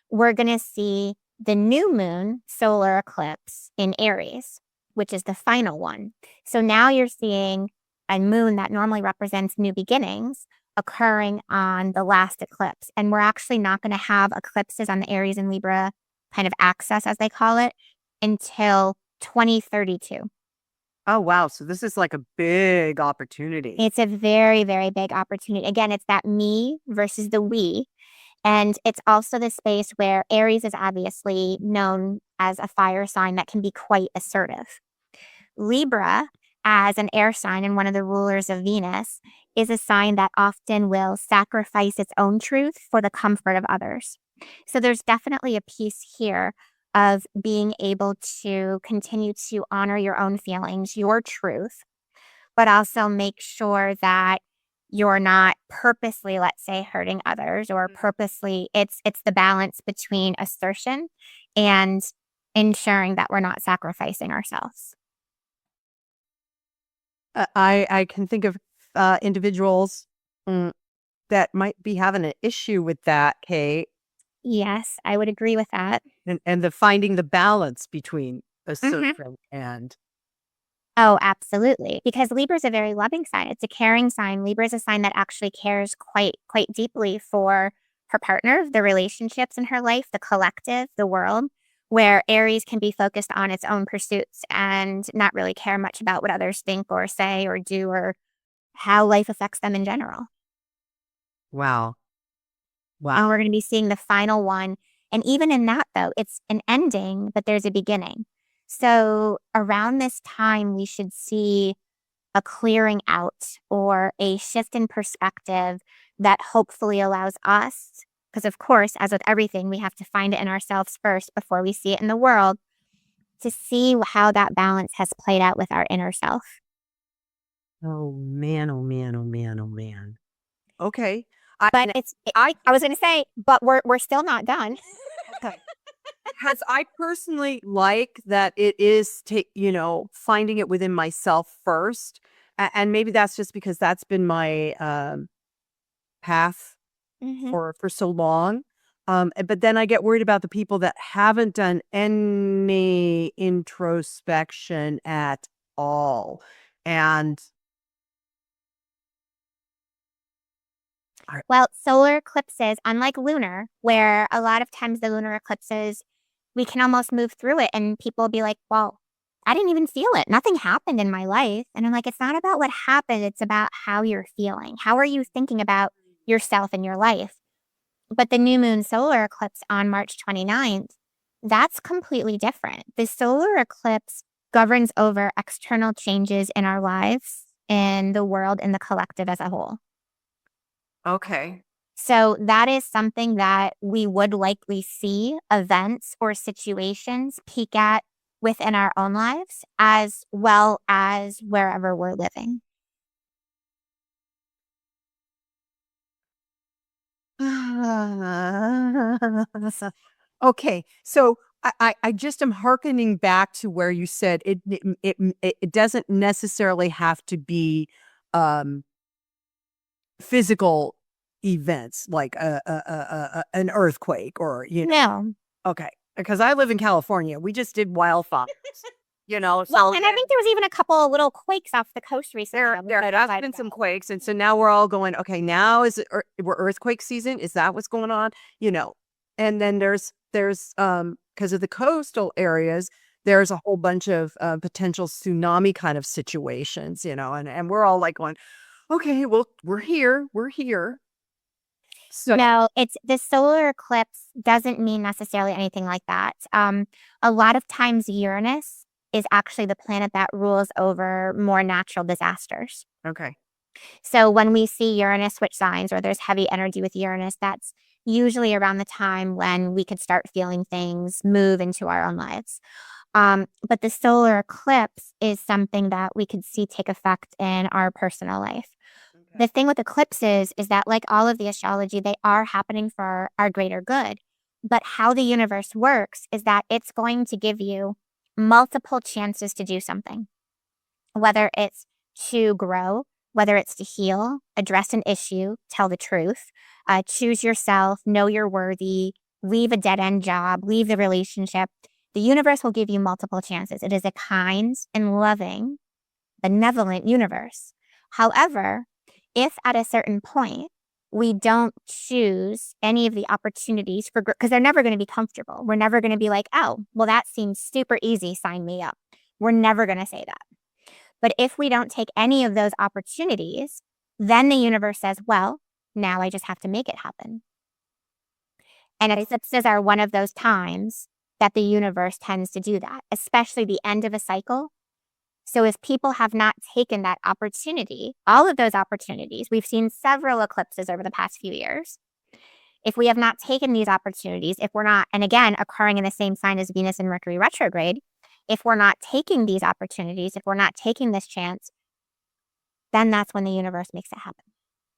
we're going to see the new moon solar eclipse in Aries, which is the final one. So now you're seeing a moon that normally represents new beginnings occurring on the last eclipse. And we're actually not going to have eclipses on the Aries and Libra kind of axis, as they call it, until 2032. Oh, wow. So this is like a big opportunity. It's a very, very big opportunity. Again, it's that me versus the we. And it's also the space where Aries is obviously known as a fire sign that can be quite assertive. Libra, as an air sign and one of the rulers of Venus, is a sign that often will sacrifice its own truth for the comfort of others. So there's definitely a piece here of being able to continue to honor your own feelings, your truth, but also make sure that you're not purposely, let's say, hurting others or purposely it's the balance between assertion and ensuring that we're not sacrificing ourselves. I can think of individuals that might be having an issue with that, Kate, Yes, I would agree with that. and the finding the balance between Mhm. assertion and. Oh, absolutely. Because Libra is a very loving sign. It's a caring sign. Libra is a sign that actually cares quite deeply for her partner, the relationships in her life, the collective, the world, where Aries can be focused on its own pursuits and not really care much about what others think or say or do or how life affects them in general. Wow. And Wow. we're going to be seeing the final one. And even in that, though, it's an ending, but there's a beginning. So around this time, we should see a clearing out or a shift in perspective that hopefully allows us, because of course, as with everything, we have to find it in ourselves first before we see it in the world, to see how that balance has played out with our inner self. Oh man, oh man, oh man, oh man. Okay. But I was going to say, but we're still not done. Okay. Because I personally like that it is, finding it within myself first. And maybe that's just because that's been my path Mhm. for so long. But then I get worried about the people that haven't done any introspection at all. And Well, solar eclipses, unlike lunar, where a lot of times the lunar eclipses, we can almost move through it and people will be like, well, I didn't even feel it. Nothing happened in my life. And I'm like, it's not about what happened. It's about how you're feeling. How are you thinking about yourself and your life? But the new moon solar eclipse on March 29th, that's completely different. The solar eclipse governs over external changes in our lives and the world and the collective as a whole. okay. So that is something that we would likely see events or situations peak at within our own lives as well as wherever we're living. Okay, so I just am hearkening back to where you said it doesn't necessarily have to be um physical events like an earthquake or No. okay, because I live in California. We just did wildfires, Well, so and I think there was even a couple of little quakes off the coast recently. there has been some quakes, and so now we're all going, okay, now is it we're earthquake season? Is that what's going on? And then there's because of the coastal areas, there's a whole bunch of potential tsunami kind of situations, and we're all like going, okay, well, we're here. So No, it's the solar eclipse doesn't mean necessarily anything like that. A lot of times Uranus is actually the planet that rules over more natural disasters. okay, So when we see Uranus switch signs or there's heavy energy with Uranus, that's usually around the time when we could start feeling things move into our own lives. But the solar eclipse is something that we could see take effect in our personal life. The thing with eclipses is that, like all of the astrology, they are happening for our greater good. But how the universe works is that it's going to give you multiple chances to do something, whether it's to grow, whether it's to heal, address an issue, tell the truth, choose yourself, know you're worthy, leave a dead end job, leave the relationship. The universe will give you multiple chances. It is a kind and loving, benevolent universe. However, if at a certain point we don't choose any of the opportunities for, because they're never going to be comfortable. We're never going to be like, oh, well, that seems super easy. Sign me up. We're never going to say that. But if we don't take any of those opportunities, then the universe says, well, now I just have to make it happen. And eclipses are one of those times that the universe tends to do that, especially the end of a cycle. So if people have not taken that opportunity, all of those opportunities, we've seen several eclipses over the past few years. If we have not taken these opportunities, if we're not, and again, occurring in the same sign as Venus and Mercury retrograde, if we're not taking these opportunities, if we're not taking this chance, then that's when the universe makes it happen.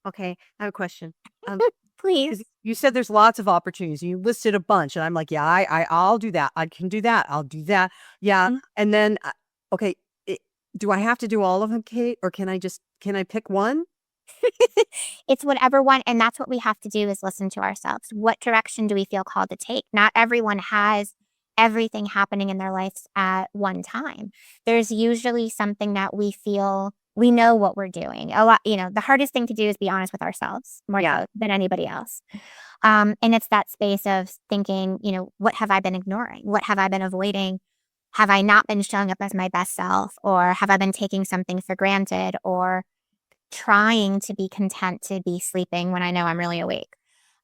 okay, I have a question. Please. You said there's lots of opportunities. You listed a bunch, and I'm like, yeah, I'll do that. I can do that. I'll do that. Yeah, and then okay, do I have to do all of them, Kate, or can I pick one? It's whatever one, and that's what we have to do is listen to ourselves. What direction do we feel called to take? Not everyone has everything happening in their lives at one time. There's usually something that we feel we know what we're doing. A lot, the hardest thing to do is be honest with ourselves more so than anybody else. And it's that space of thinking, what have I been ignoring? What have I been avoiding? Have I not been showing up as my best self? Or have I been taking something for granted? Or trying to be content to be sleeping when I know I'm really awake.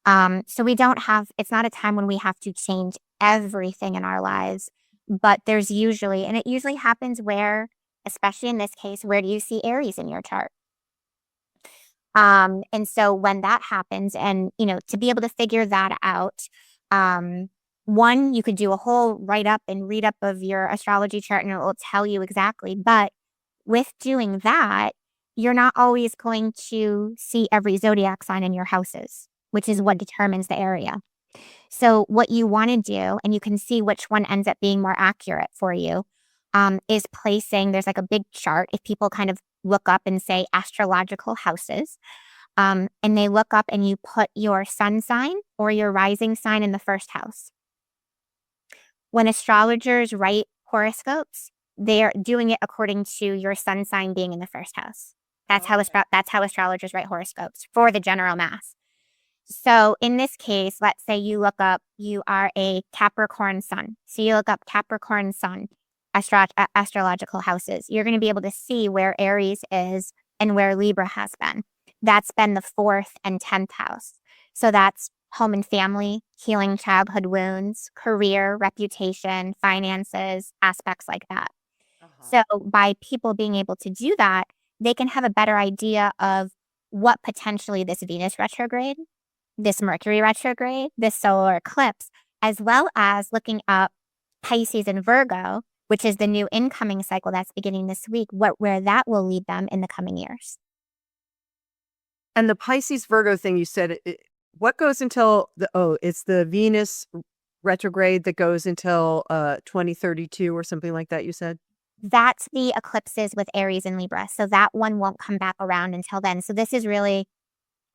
So it's not a time when we have to change everything in our lives, but there's usually, and it usually happens where, especially in this case, where do you see Aries in your chart? And so when that happens and, to be able to figure that out, one, you could do a whole write up and read up of your astrology chart and it will tell you exactly. But with doing that, you're not always going to see every zodiac sign in your houses, which is what determines the area. So what you want to do, and you can see which one ends up being more accurate for you, is placing, there's like a big chart. If people kind of look up and say astrological houses, and they look up and you put your sun sign or your rising sign in the first house. When astrologers write horoscopes, they're doing it according to your sun sign being in the first house. That's how astrologers write horoscopes for the general mass. So in this case, let's say you look up, you are a Capricorn sun. So you look up Capricorn sun, astrological houses. You're going to be able to see where Aries is and where Libra has been. That's been the 4th and 10th house. So that's home and family, healing childhood wounds, career, reputation, finances, aspects like that. So by people being able to do that, they can have a better idea of what potentially this Venus retrograde, this Mercury retrograde, this solar eclipse, as well as looking up Pisces and Virgo, which is the new incoming cycle that's beginning this week, where that will lead them in the coming years. And the Pisces Virgo thing you said, what goes until it's the Venus retrograde that goes until 2032 or something like that, you said? That's the eclipses with Aries and Libra. So that one won't come back around until then. So this is really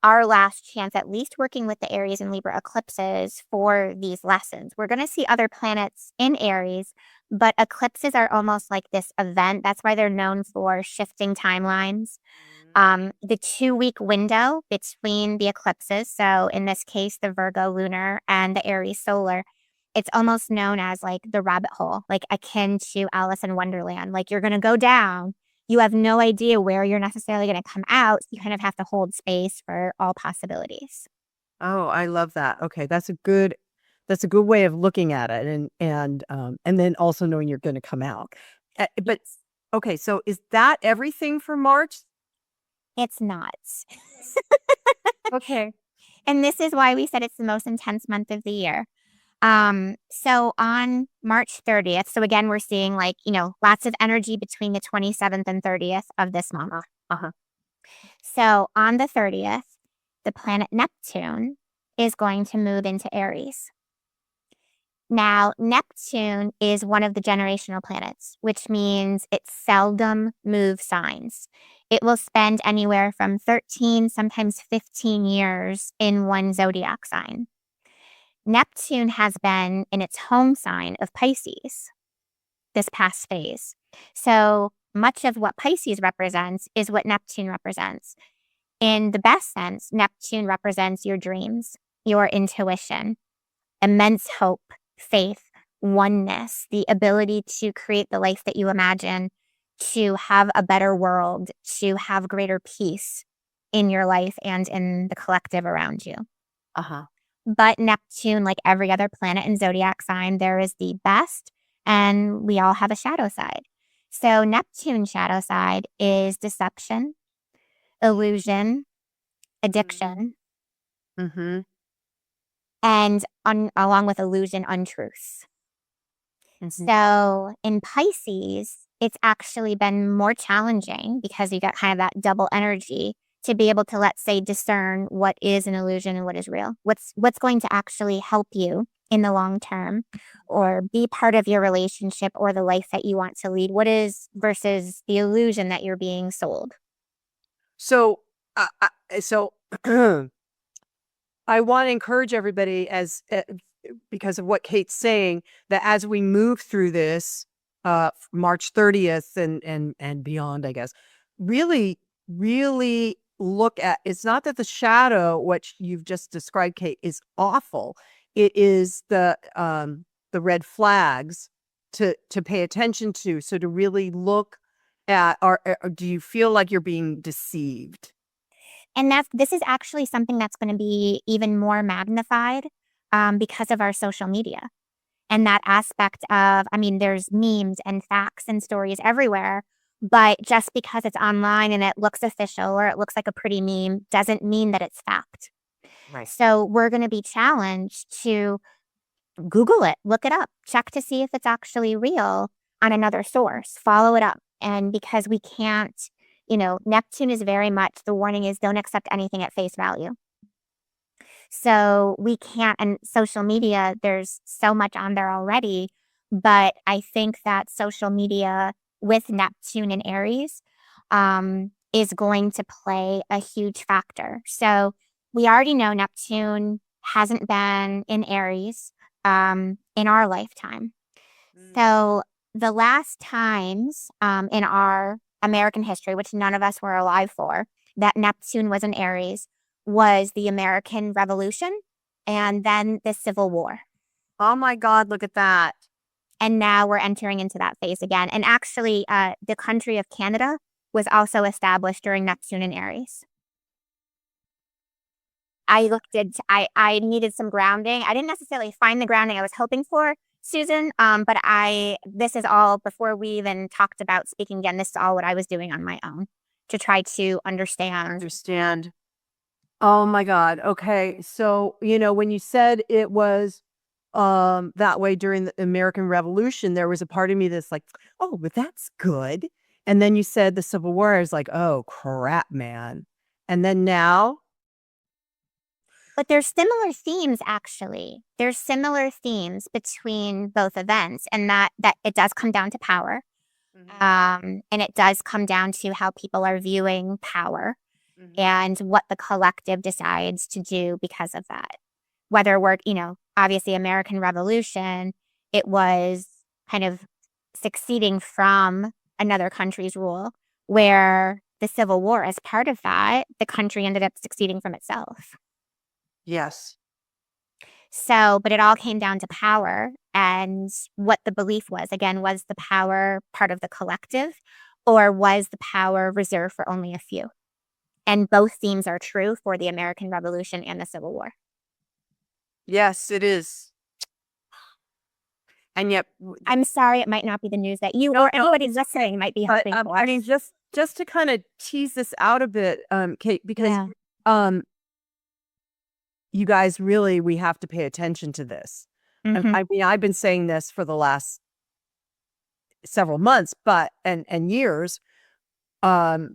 our last chance, at least working with the Aries and Libra eclipses for these lessons. We're going to see other planets in Aries, but eclipses are almost like this event. That's why they're known for shifting timelines. The 2-week window between the eclipses, so in this case, the Virgo lunar and the Aries solar, it's almost known as like the rabbit hole, like akin to Alice in Wonderland. Like you're going to go down. You have no idea where you're necessarily going to come out. You kind of have to hold space for all possibilities. Oh, I love that. Okay, that's a good way of looking at it, and then also knowing you're going to come out. But okay, so is that everything for March? It's not. Okay. And this is why we said it's the most intense month of the year. So on March 30th, so again, we're seeing like, lots of energy between the 27th and 30th of this month. So on the 30th, the planet Neptune is going to move into Aries. Now, Neptune is one of the generational planets, which means it seldom moves signs. It will spend anywhere from 13, sometimes 15 years in one zodiac sign. Neptune has been in its home sign of Pisces this past phase. So much of what Pisces represents is what Neptune represents. In the best sense, Neptune represents your dreams, your intuition, immense hope, faith, oneness, the ability to create the life that you imagine, to have a better world, to have greater peace in your life and in the collective around you. But Neptune, like every other planet and zodiac sign, there is the best, and we all have a shadow side. So Neptune's shadow side is deception, illusion, addiction, and along with illusion, untruth. So in Pisces, it's actually been more challenging because you got kind of that double energy to be able to, let's say, discern what is an illusion and what is real. What's going to actually help you in the long term or be part of your relationship or the life that you want to lead? What is versus the illusion that you're being sold? So, I want to encourage everybody because of what Kate's saying, that as we move through this March 30th and beyond, I guess, really, really look at, it's not that the shadow, what you've just described, Kate, is awful. It is the red flags to pay attention to. So to really look at, or do you feel like you're being deceived? And this is actually something that's going to be even more magnified because of our social media. And that aspect of, there's memes and facts and stories everywhere, but just because it's online and it looks official or it looks like a pretty meme doesn't mean that it's fact. Right. So we're going to be challenged to Google it, look it up, check to see if it's actually real on another source, follow it up. And because we can't Neptune is very much, the warning is don't accept anything at face value. So we can't, and social media, there's so much on there already, but I think that social media with Neptune and Aries is going to play a huge factor. So we already know Neptune hasn't been in Aries in our lifetime. So the last times in our American history, which none of us were alive for, that Neptune was in Aries was the American Revolution and then the Civil War. Oh my God, look at that. And now we're entering into that phase again. And actually, the country of Canada was also established during Neptune and Aries. I needed some grounding. I didn't necessarily find the grounding I was hoping for, Susan, but this is all before we even talked about speaking again. This is all what I was doing on my own to try to understand. Oh my God. Okay. So, when you said it was that way during the American Revolution, there was a part of me that's like, oh, but that's good. And then you said the Civil War, I was like, oh crap, man. And then now, But there's similar themes, actually. There's similar themes between both events, and that it does come down to power. And it does come down to how people are viewing power and what the collective decides to do because of that. Whether we're, obviously American Revolution, it was kind of succeeding from another country's rule, where the Civil War, as part of that, the country ended up succeeding from itself. yes. So, but it all came down to power and what the belief was. Again, was the power part of the collective, or was the power reserved for only a few? And both themes are true for the American Revolution and the Civil War. Yes, it is. And yet, I'm sorry, it might not be the news that you or anybody listening might be hoping for. I mean, just to kind of tease this out a bit, Kate, because you guys really, we have to pay attention to this. I mean, I've been saying this for the last several months, and years. Oh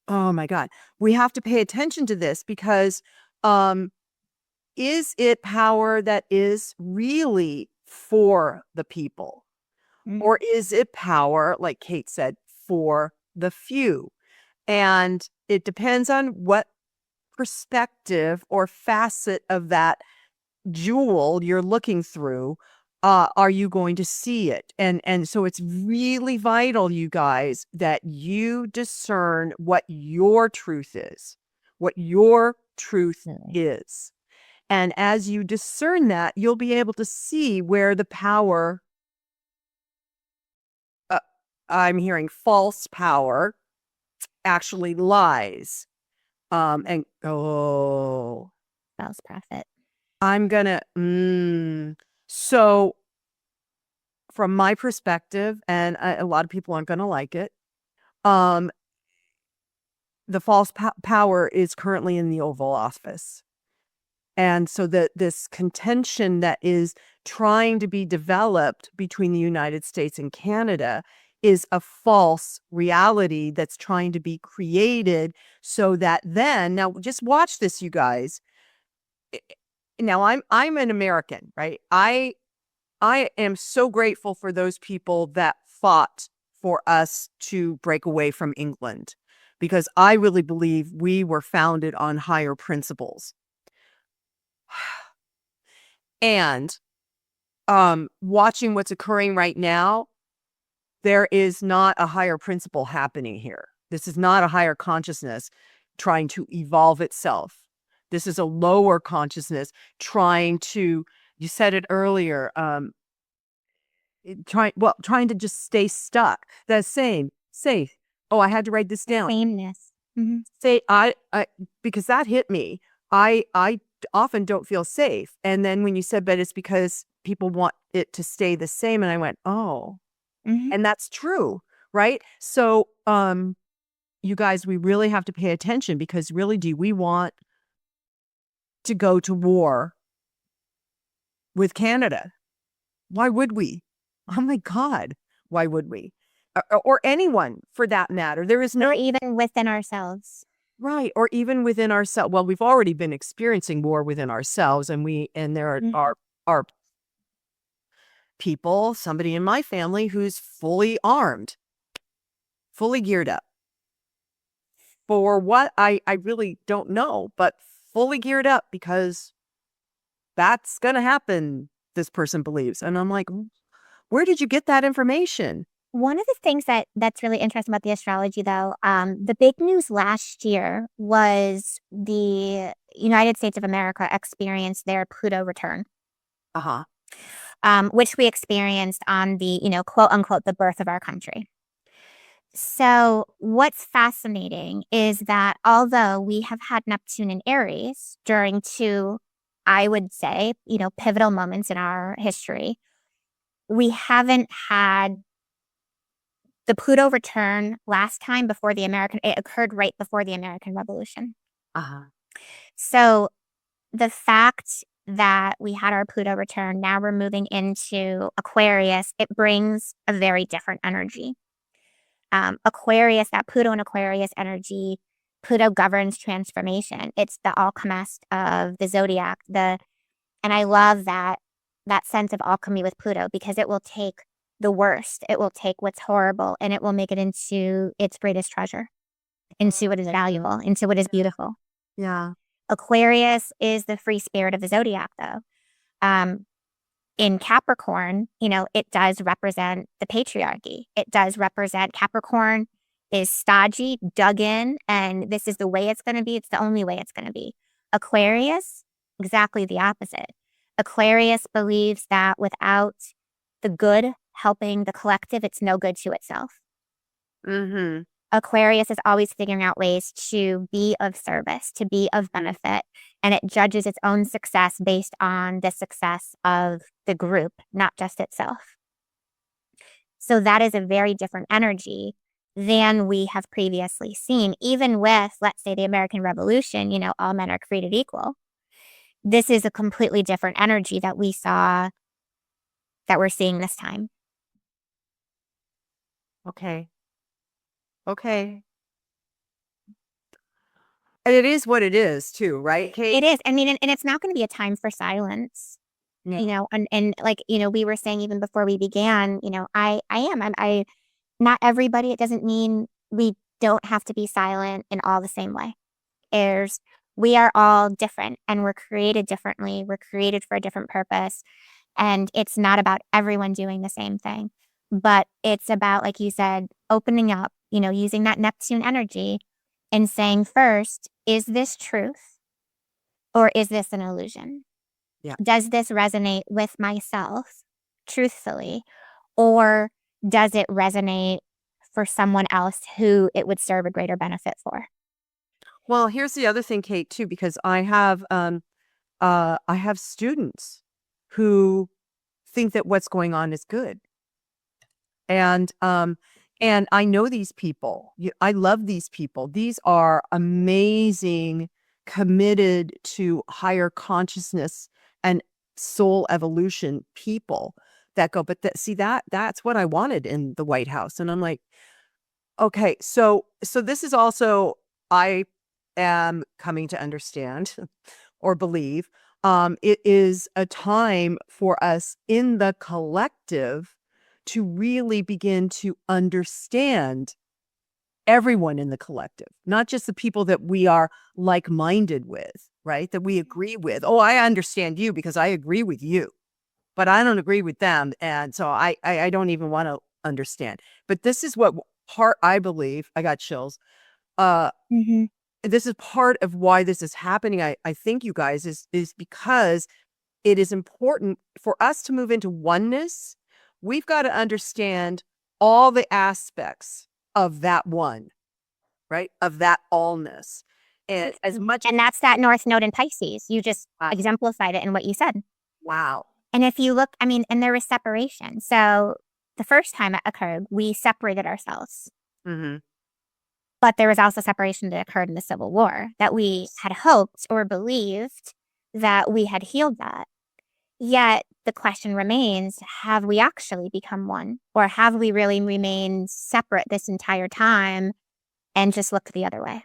my God, we have to pay attention to this because, is it power that is really for the people? Or is it power, like Kate said, for the few? And it depends on what perspective or facet of that jewel you're looking through. Are you going to see it? And so it's really vital, you guys, that you discern what your truth is, what your truth is. And as you discern that, you'll be able to see where the power, I'm hearing false power, actually lies. False prophet. I'm gonna, so from my perspective, and a lot of people aren't gonna like it, the false power is currently in the Oval Office. And so this contention that is trying to be developed between the United States and Canada is a false reality that's trying to be created so that then, now just watch this, you guys. Now I'm an American, right? I am so grateful for those people that fought for us to break away from England, because I really believe we were founded on higher principles. And watching what's occurring right now, there is not a higher principle happening here. This is not a higher consciousness trying to evolve itself. This is a lower consciousness trying to, you said it earlier, trying to just stay stuck. That's saying, safe. Oh, I had to write this down. Sameness. Say, I because that hit me. I often don't feel safe. And then when you said, but it's because people want it to stay the same. And I went, oh, and that's true. Right. So, you guys, we really have to pay attention, because really, do we want to go to war with Canada? Why would we? Oh my God. Why would we? or anyone for that matter. There is no, or even within ourselves. right, or even within ourselves. Well, we've already been experiencing war within ourselves, and there are people, somebody in my family who's fully armed, fully geared up for what I really don't know, but fully geared up because that's going to happen, this person believes. And I'm like, where did you get that information? One of the things that's really interesting about the astrology, though, the big news last year was the United States of America experienced their Pluto return, Uh-huh. which we experienced on the, quote unquote, the birth of our country. So what's fascinating is that although we have had Neptune in Aries during two, I would say, pivotal moments in our history, we haven't had the Pluto return last time it occurred right before the American Revolution. Uh-huh. So the fact that we had our Pluto return, now we're moving into Aquarius, it brings a very different energy. Aquarius, that Pluto and Aquarius energy, Pluto governs transformation. It's the alchemist of the zodiac. And I love that sense of alchemy with Pluto, because it will take the worst, it will take what's horrible, and it will make it into its greatest treasure, into what is valuable, into what is beautiful. Yeah. Aquarius is the free spirit of the zodiac, though. In Capricorn, it does represent the patriarchy. It does represent Capricorn is stodgy, dug in, and this is the way it's going to be. It's the only way it's going to be. Aquarius, exactly the opposite. Aquarius believes that without the good helping the collective, it's no good to itself. Mm-hmm. Aquarius is always figuring out ways to be of service, to be of benefit, and it judges its own success based on the success of the group, not just itself. So that is a very different energy than we have previously seen. Even with, let's say, the American Revolution, all men are created equal. This is a completely different energy that we're seeing this time. Okay. And it is what it is too, right, Kate? It is. I mean, and it's not going to be a time for silence. Yeah. And like, we were saying even before we began, not everybody, it doesn't mean we don't have to be silent in all the same way. We are all different, and we're created differently. We're created for a different purpose. And it's not about everyone doing the same thing, but it's about, like you said, opening up, using that Neptune energy and saying first, is this truth or is this an illusion? Yeah. Does this resonate with myself truthfully, or does it resonate for someone else who it would serve a greater benefit for? Well, here's the other thing, Kate, too, because I have students who think that what's going on is good. And I know these people. I love these people. These are amazing, committed to higher consciousness and soul evolution people that go, but that's what I wanted in the White House. And I'm like, okay, so this is also, I am coming to understand or believe, it is a time for us in the collective to really begin to understand everyone in the collective, not just the people that we are like-minded with, right? That we agree with. Oh, I understand you because I agree with you, but I don't agree with them. And so I don't even want to understand. But this is what part, I believe, I got chills. This is part of why this is happening. I think, you guys, is because it is important for us to move into oneness. We've got to understand all the aspects of that one, right? Of that allness. And as much, And that's that North Node in Pisces. You just exemplified it in what you said. wow. And if you look, and there was separation. So the first time it occurred, we separated ourselves. Mm-hmm. But there was also separation that occurred in the Civil War that we had hoped or believed that we had healed that. Yet the question remains, have we actually become one? Or have we really remained separate this entire time and just looked the other way?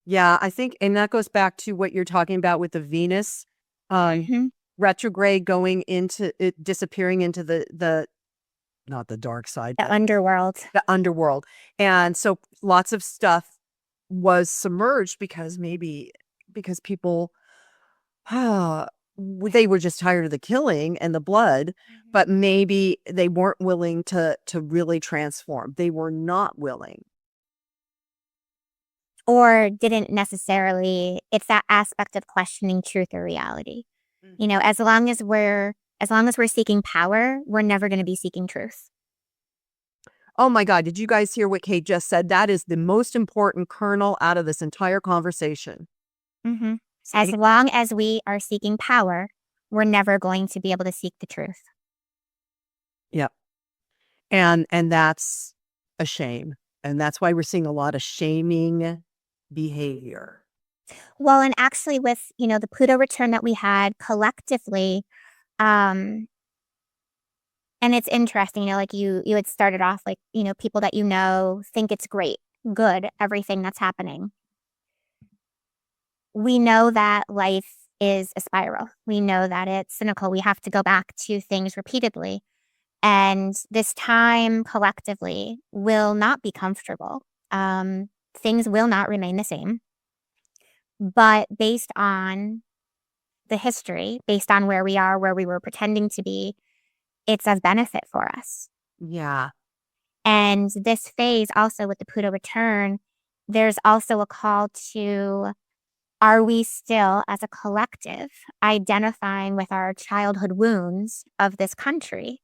Yeah, I think, and that goes back to what you're talking about with the Venus Mhm. retrograde going into it, disappearing into the not the dark side, The but underworld. the underworld. And so lots of stuff was submerged because people they were just tired of the killing and the blood, but maybe they weren't willing to really transform. They were not willing. Or didn't necessarily, it's that aspect of questioning truth or reality. You know, Mhm. as long as we're seeking power, we're never going to be seeking truth. Oh my God, did you guys hear what Kate just said? That is the most important kernel out of this entire conversation. Hmm. As long as we are seeking power, we're never going to be able to seek the truth. Yep. And that's a shame. And that's why we're seeing a lot of shaming behavior. Well, and actually with, the Pluto return that we had collectively, um, and it's interesting, like you had started off like, people that think it's great, good, everything that's happening. We know that life is a spiral. We know that it's cynical. We have to go back to things repeatedly. And this time collectively will not be comfortable. Things will not remain the same. But based on the history, based on where we are, where we were pretending to be, it's of benefit for us. Yeah. And this phase also with the Pluto return, there's also a call to, are we still as a collective identifying with our childhood wounds of this country?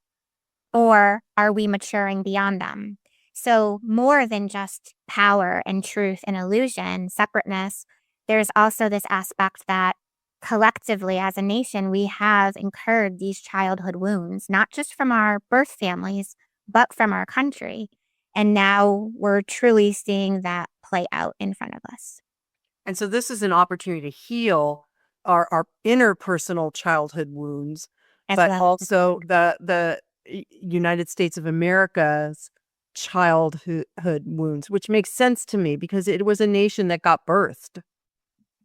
Or are we maturing beyond them? So, more than just power and truth and illusion, separateness, there's also this aspect that collectively as a nation, we have incurred these childhood wounds, not just from our birth families, but from our country. And now we're truly seeing that play out in front of us. And so this is an opportunity to heal our interpersonal childhood wounds, As but well. also the United States of America's childhood wounds, which makes sense to me because it was a nation that got birthed,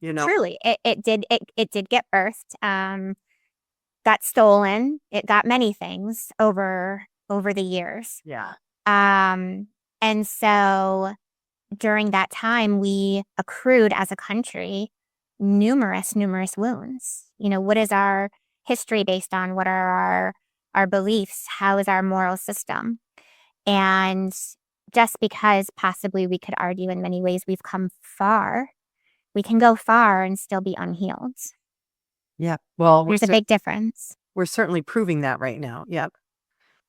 you know? Truly, it did get birthed. Got stolen. It got many things over the years. Yeah. Um, and so during that time, we accrued as a country numerous wounds. What is our history based on? What are our beliefs? How is our moral system? And just because possibly we could argue in many ways we've come far, we can go far and still be unhealed. Yeah. Well, There's a big difference. we're certainly proving that right now. Yep.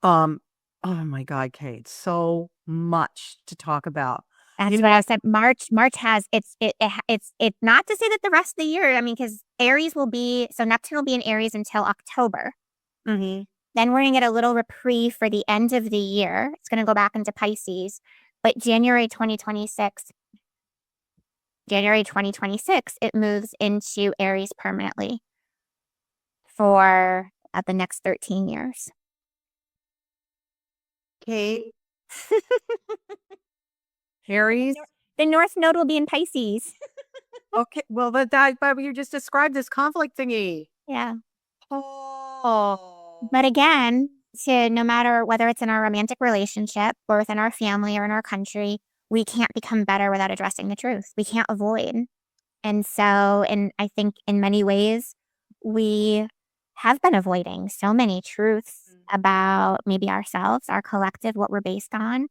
Um, oh my God, Kate, so much to talk about. That's You what know, I said. March has it's not to say that the rest of the year. I mean, because Aries will be so Neptune will be in Aries until October. mhm. Then we're gonna get a little reprieve for the end of the year. It's gonna go back into Pisces, but January 2026, it moves into Aries permanently for the next 13 years. Kate, Harry's. The North Node will be in Pisces. Okay, well, but you just described this conflict thingy. Yeah. Oh. But again, to no matter whether it's in our romantic relationship or within our family or in our country, we can't become better without addressing the truth. We can't avoid. And I think in many ways, we have been avoiding so many truths about maybe ourselves, our collective, what we're based on.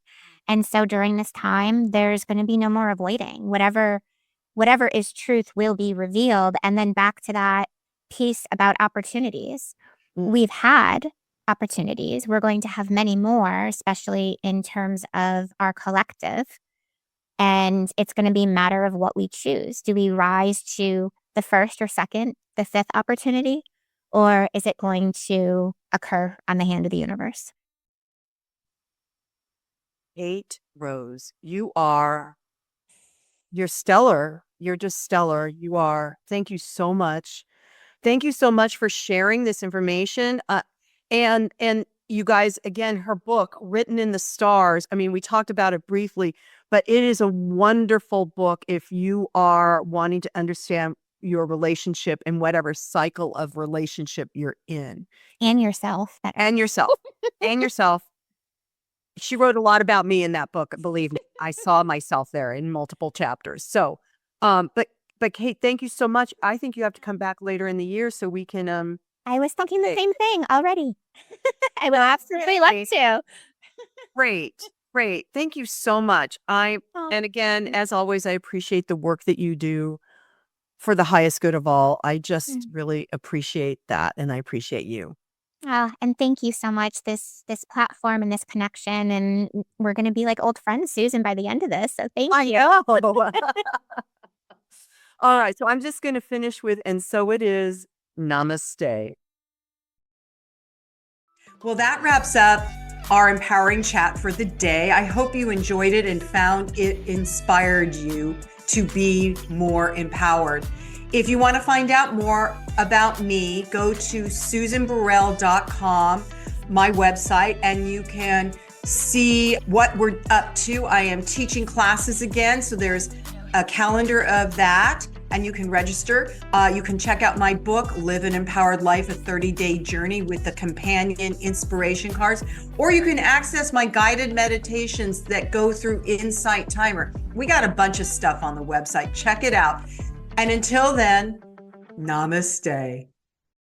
And so during this time, there's going to be no more avoiding. Whatever is truth will be revealed. And then back to that piece about opportunities. Mm. We've had opportunities. We're going to have many more, especially in terms of our collective. And it's going to be a matter of what we choose. Do we rise to the first or second, the fifth opportunity? Or is it going to occur on the hand of the universe? Kate Rose, you're stellar. You're just stellar. You are. Thank you so much Thank you so much for sharing this information. And you guys, again, her book, Written in the Stars. I mean, we talked about it briefly, but it is a wonderful book if you are wanting to understand your relationship and whatever cycle of relationship you're in. And yourself. And yourself. And yourself. She wrote a lot about me in that book, believe me. I saw myself there in multiple chapters. So, but Kate, thank you so much. I think you have to come back later in the year so we can I was thinking the same thing already. I will absolutely love to. Great. Thank you so much. And again, as always, I appreciate the work that you do for the highest good of all. I just really appreciate that, and I appreciate you. Oh, and thank you so much. This platform and this connection, and we're going to be like old friends, Susan, by the end of this. So thank you. I know. All right, so I'm just going to finish with, and so it is, namaste. Well, that wraps up our empowering chat for the day. I hope you enjoyed it and found it inspired you to be more empowered. If you want to find out more about me, go to susanburrell.com, my website, and you can see what we're up to. I am teaching classes again, so there's a calendar of that, and you can register. You can check out my book, Live an Empowered Life, a 30-day journey with the companion inspiration cards, or you can access my guided meditations that go through Insight Timer. We got a bunch of stuff on the website. Check it out. And until then, namaste.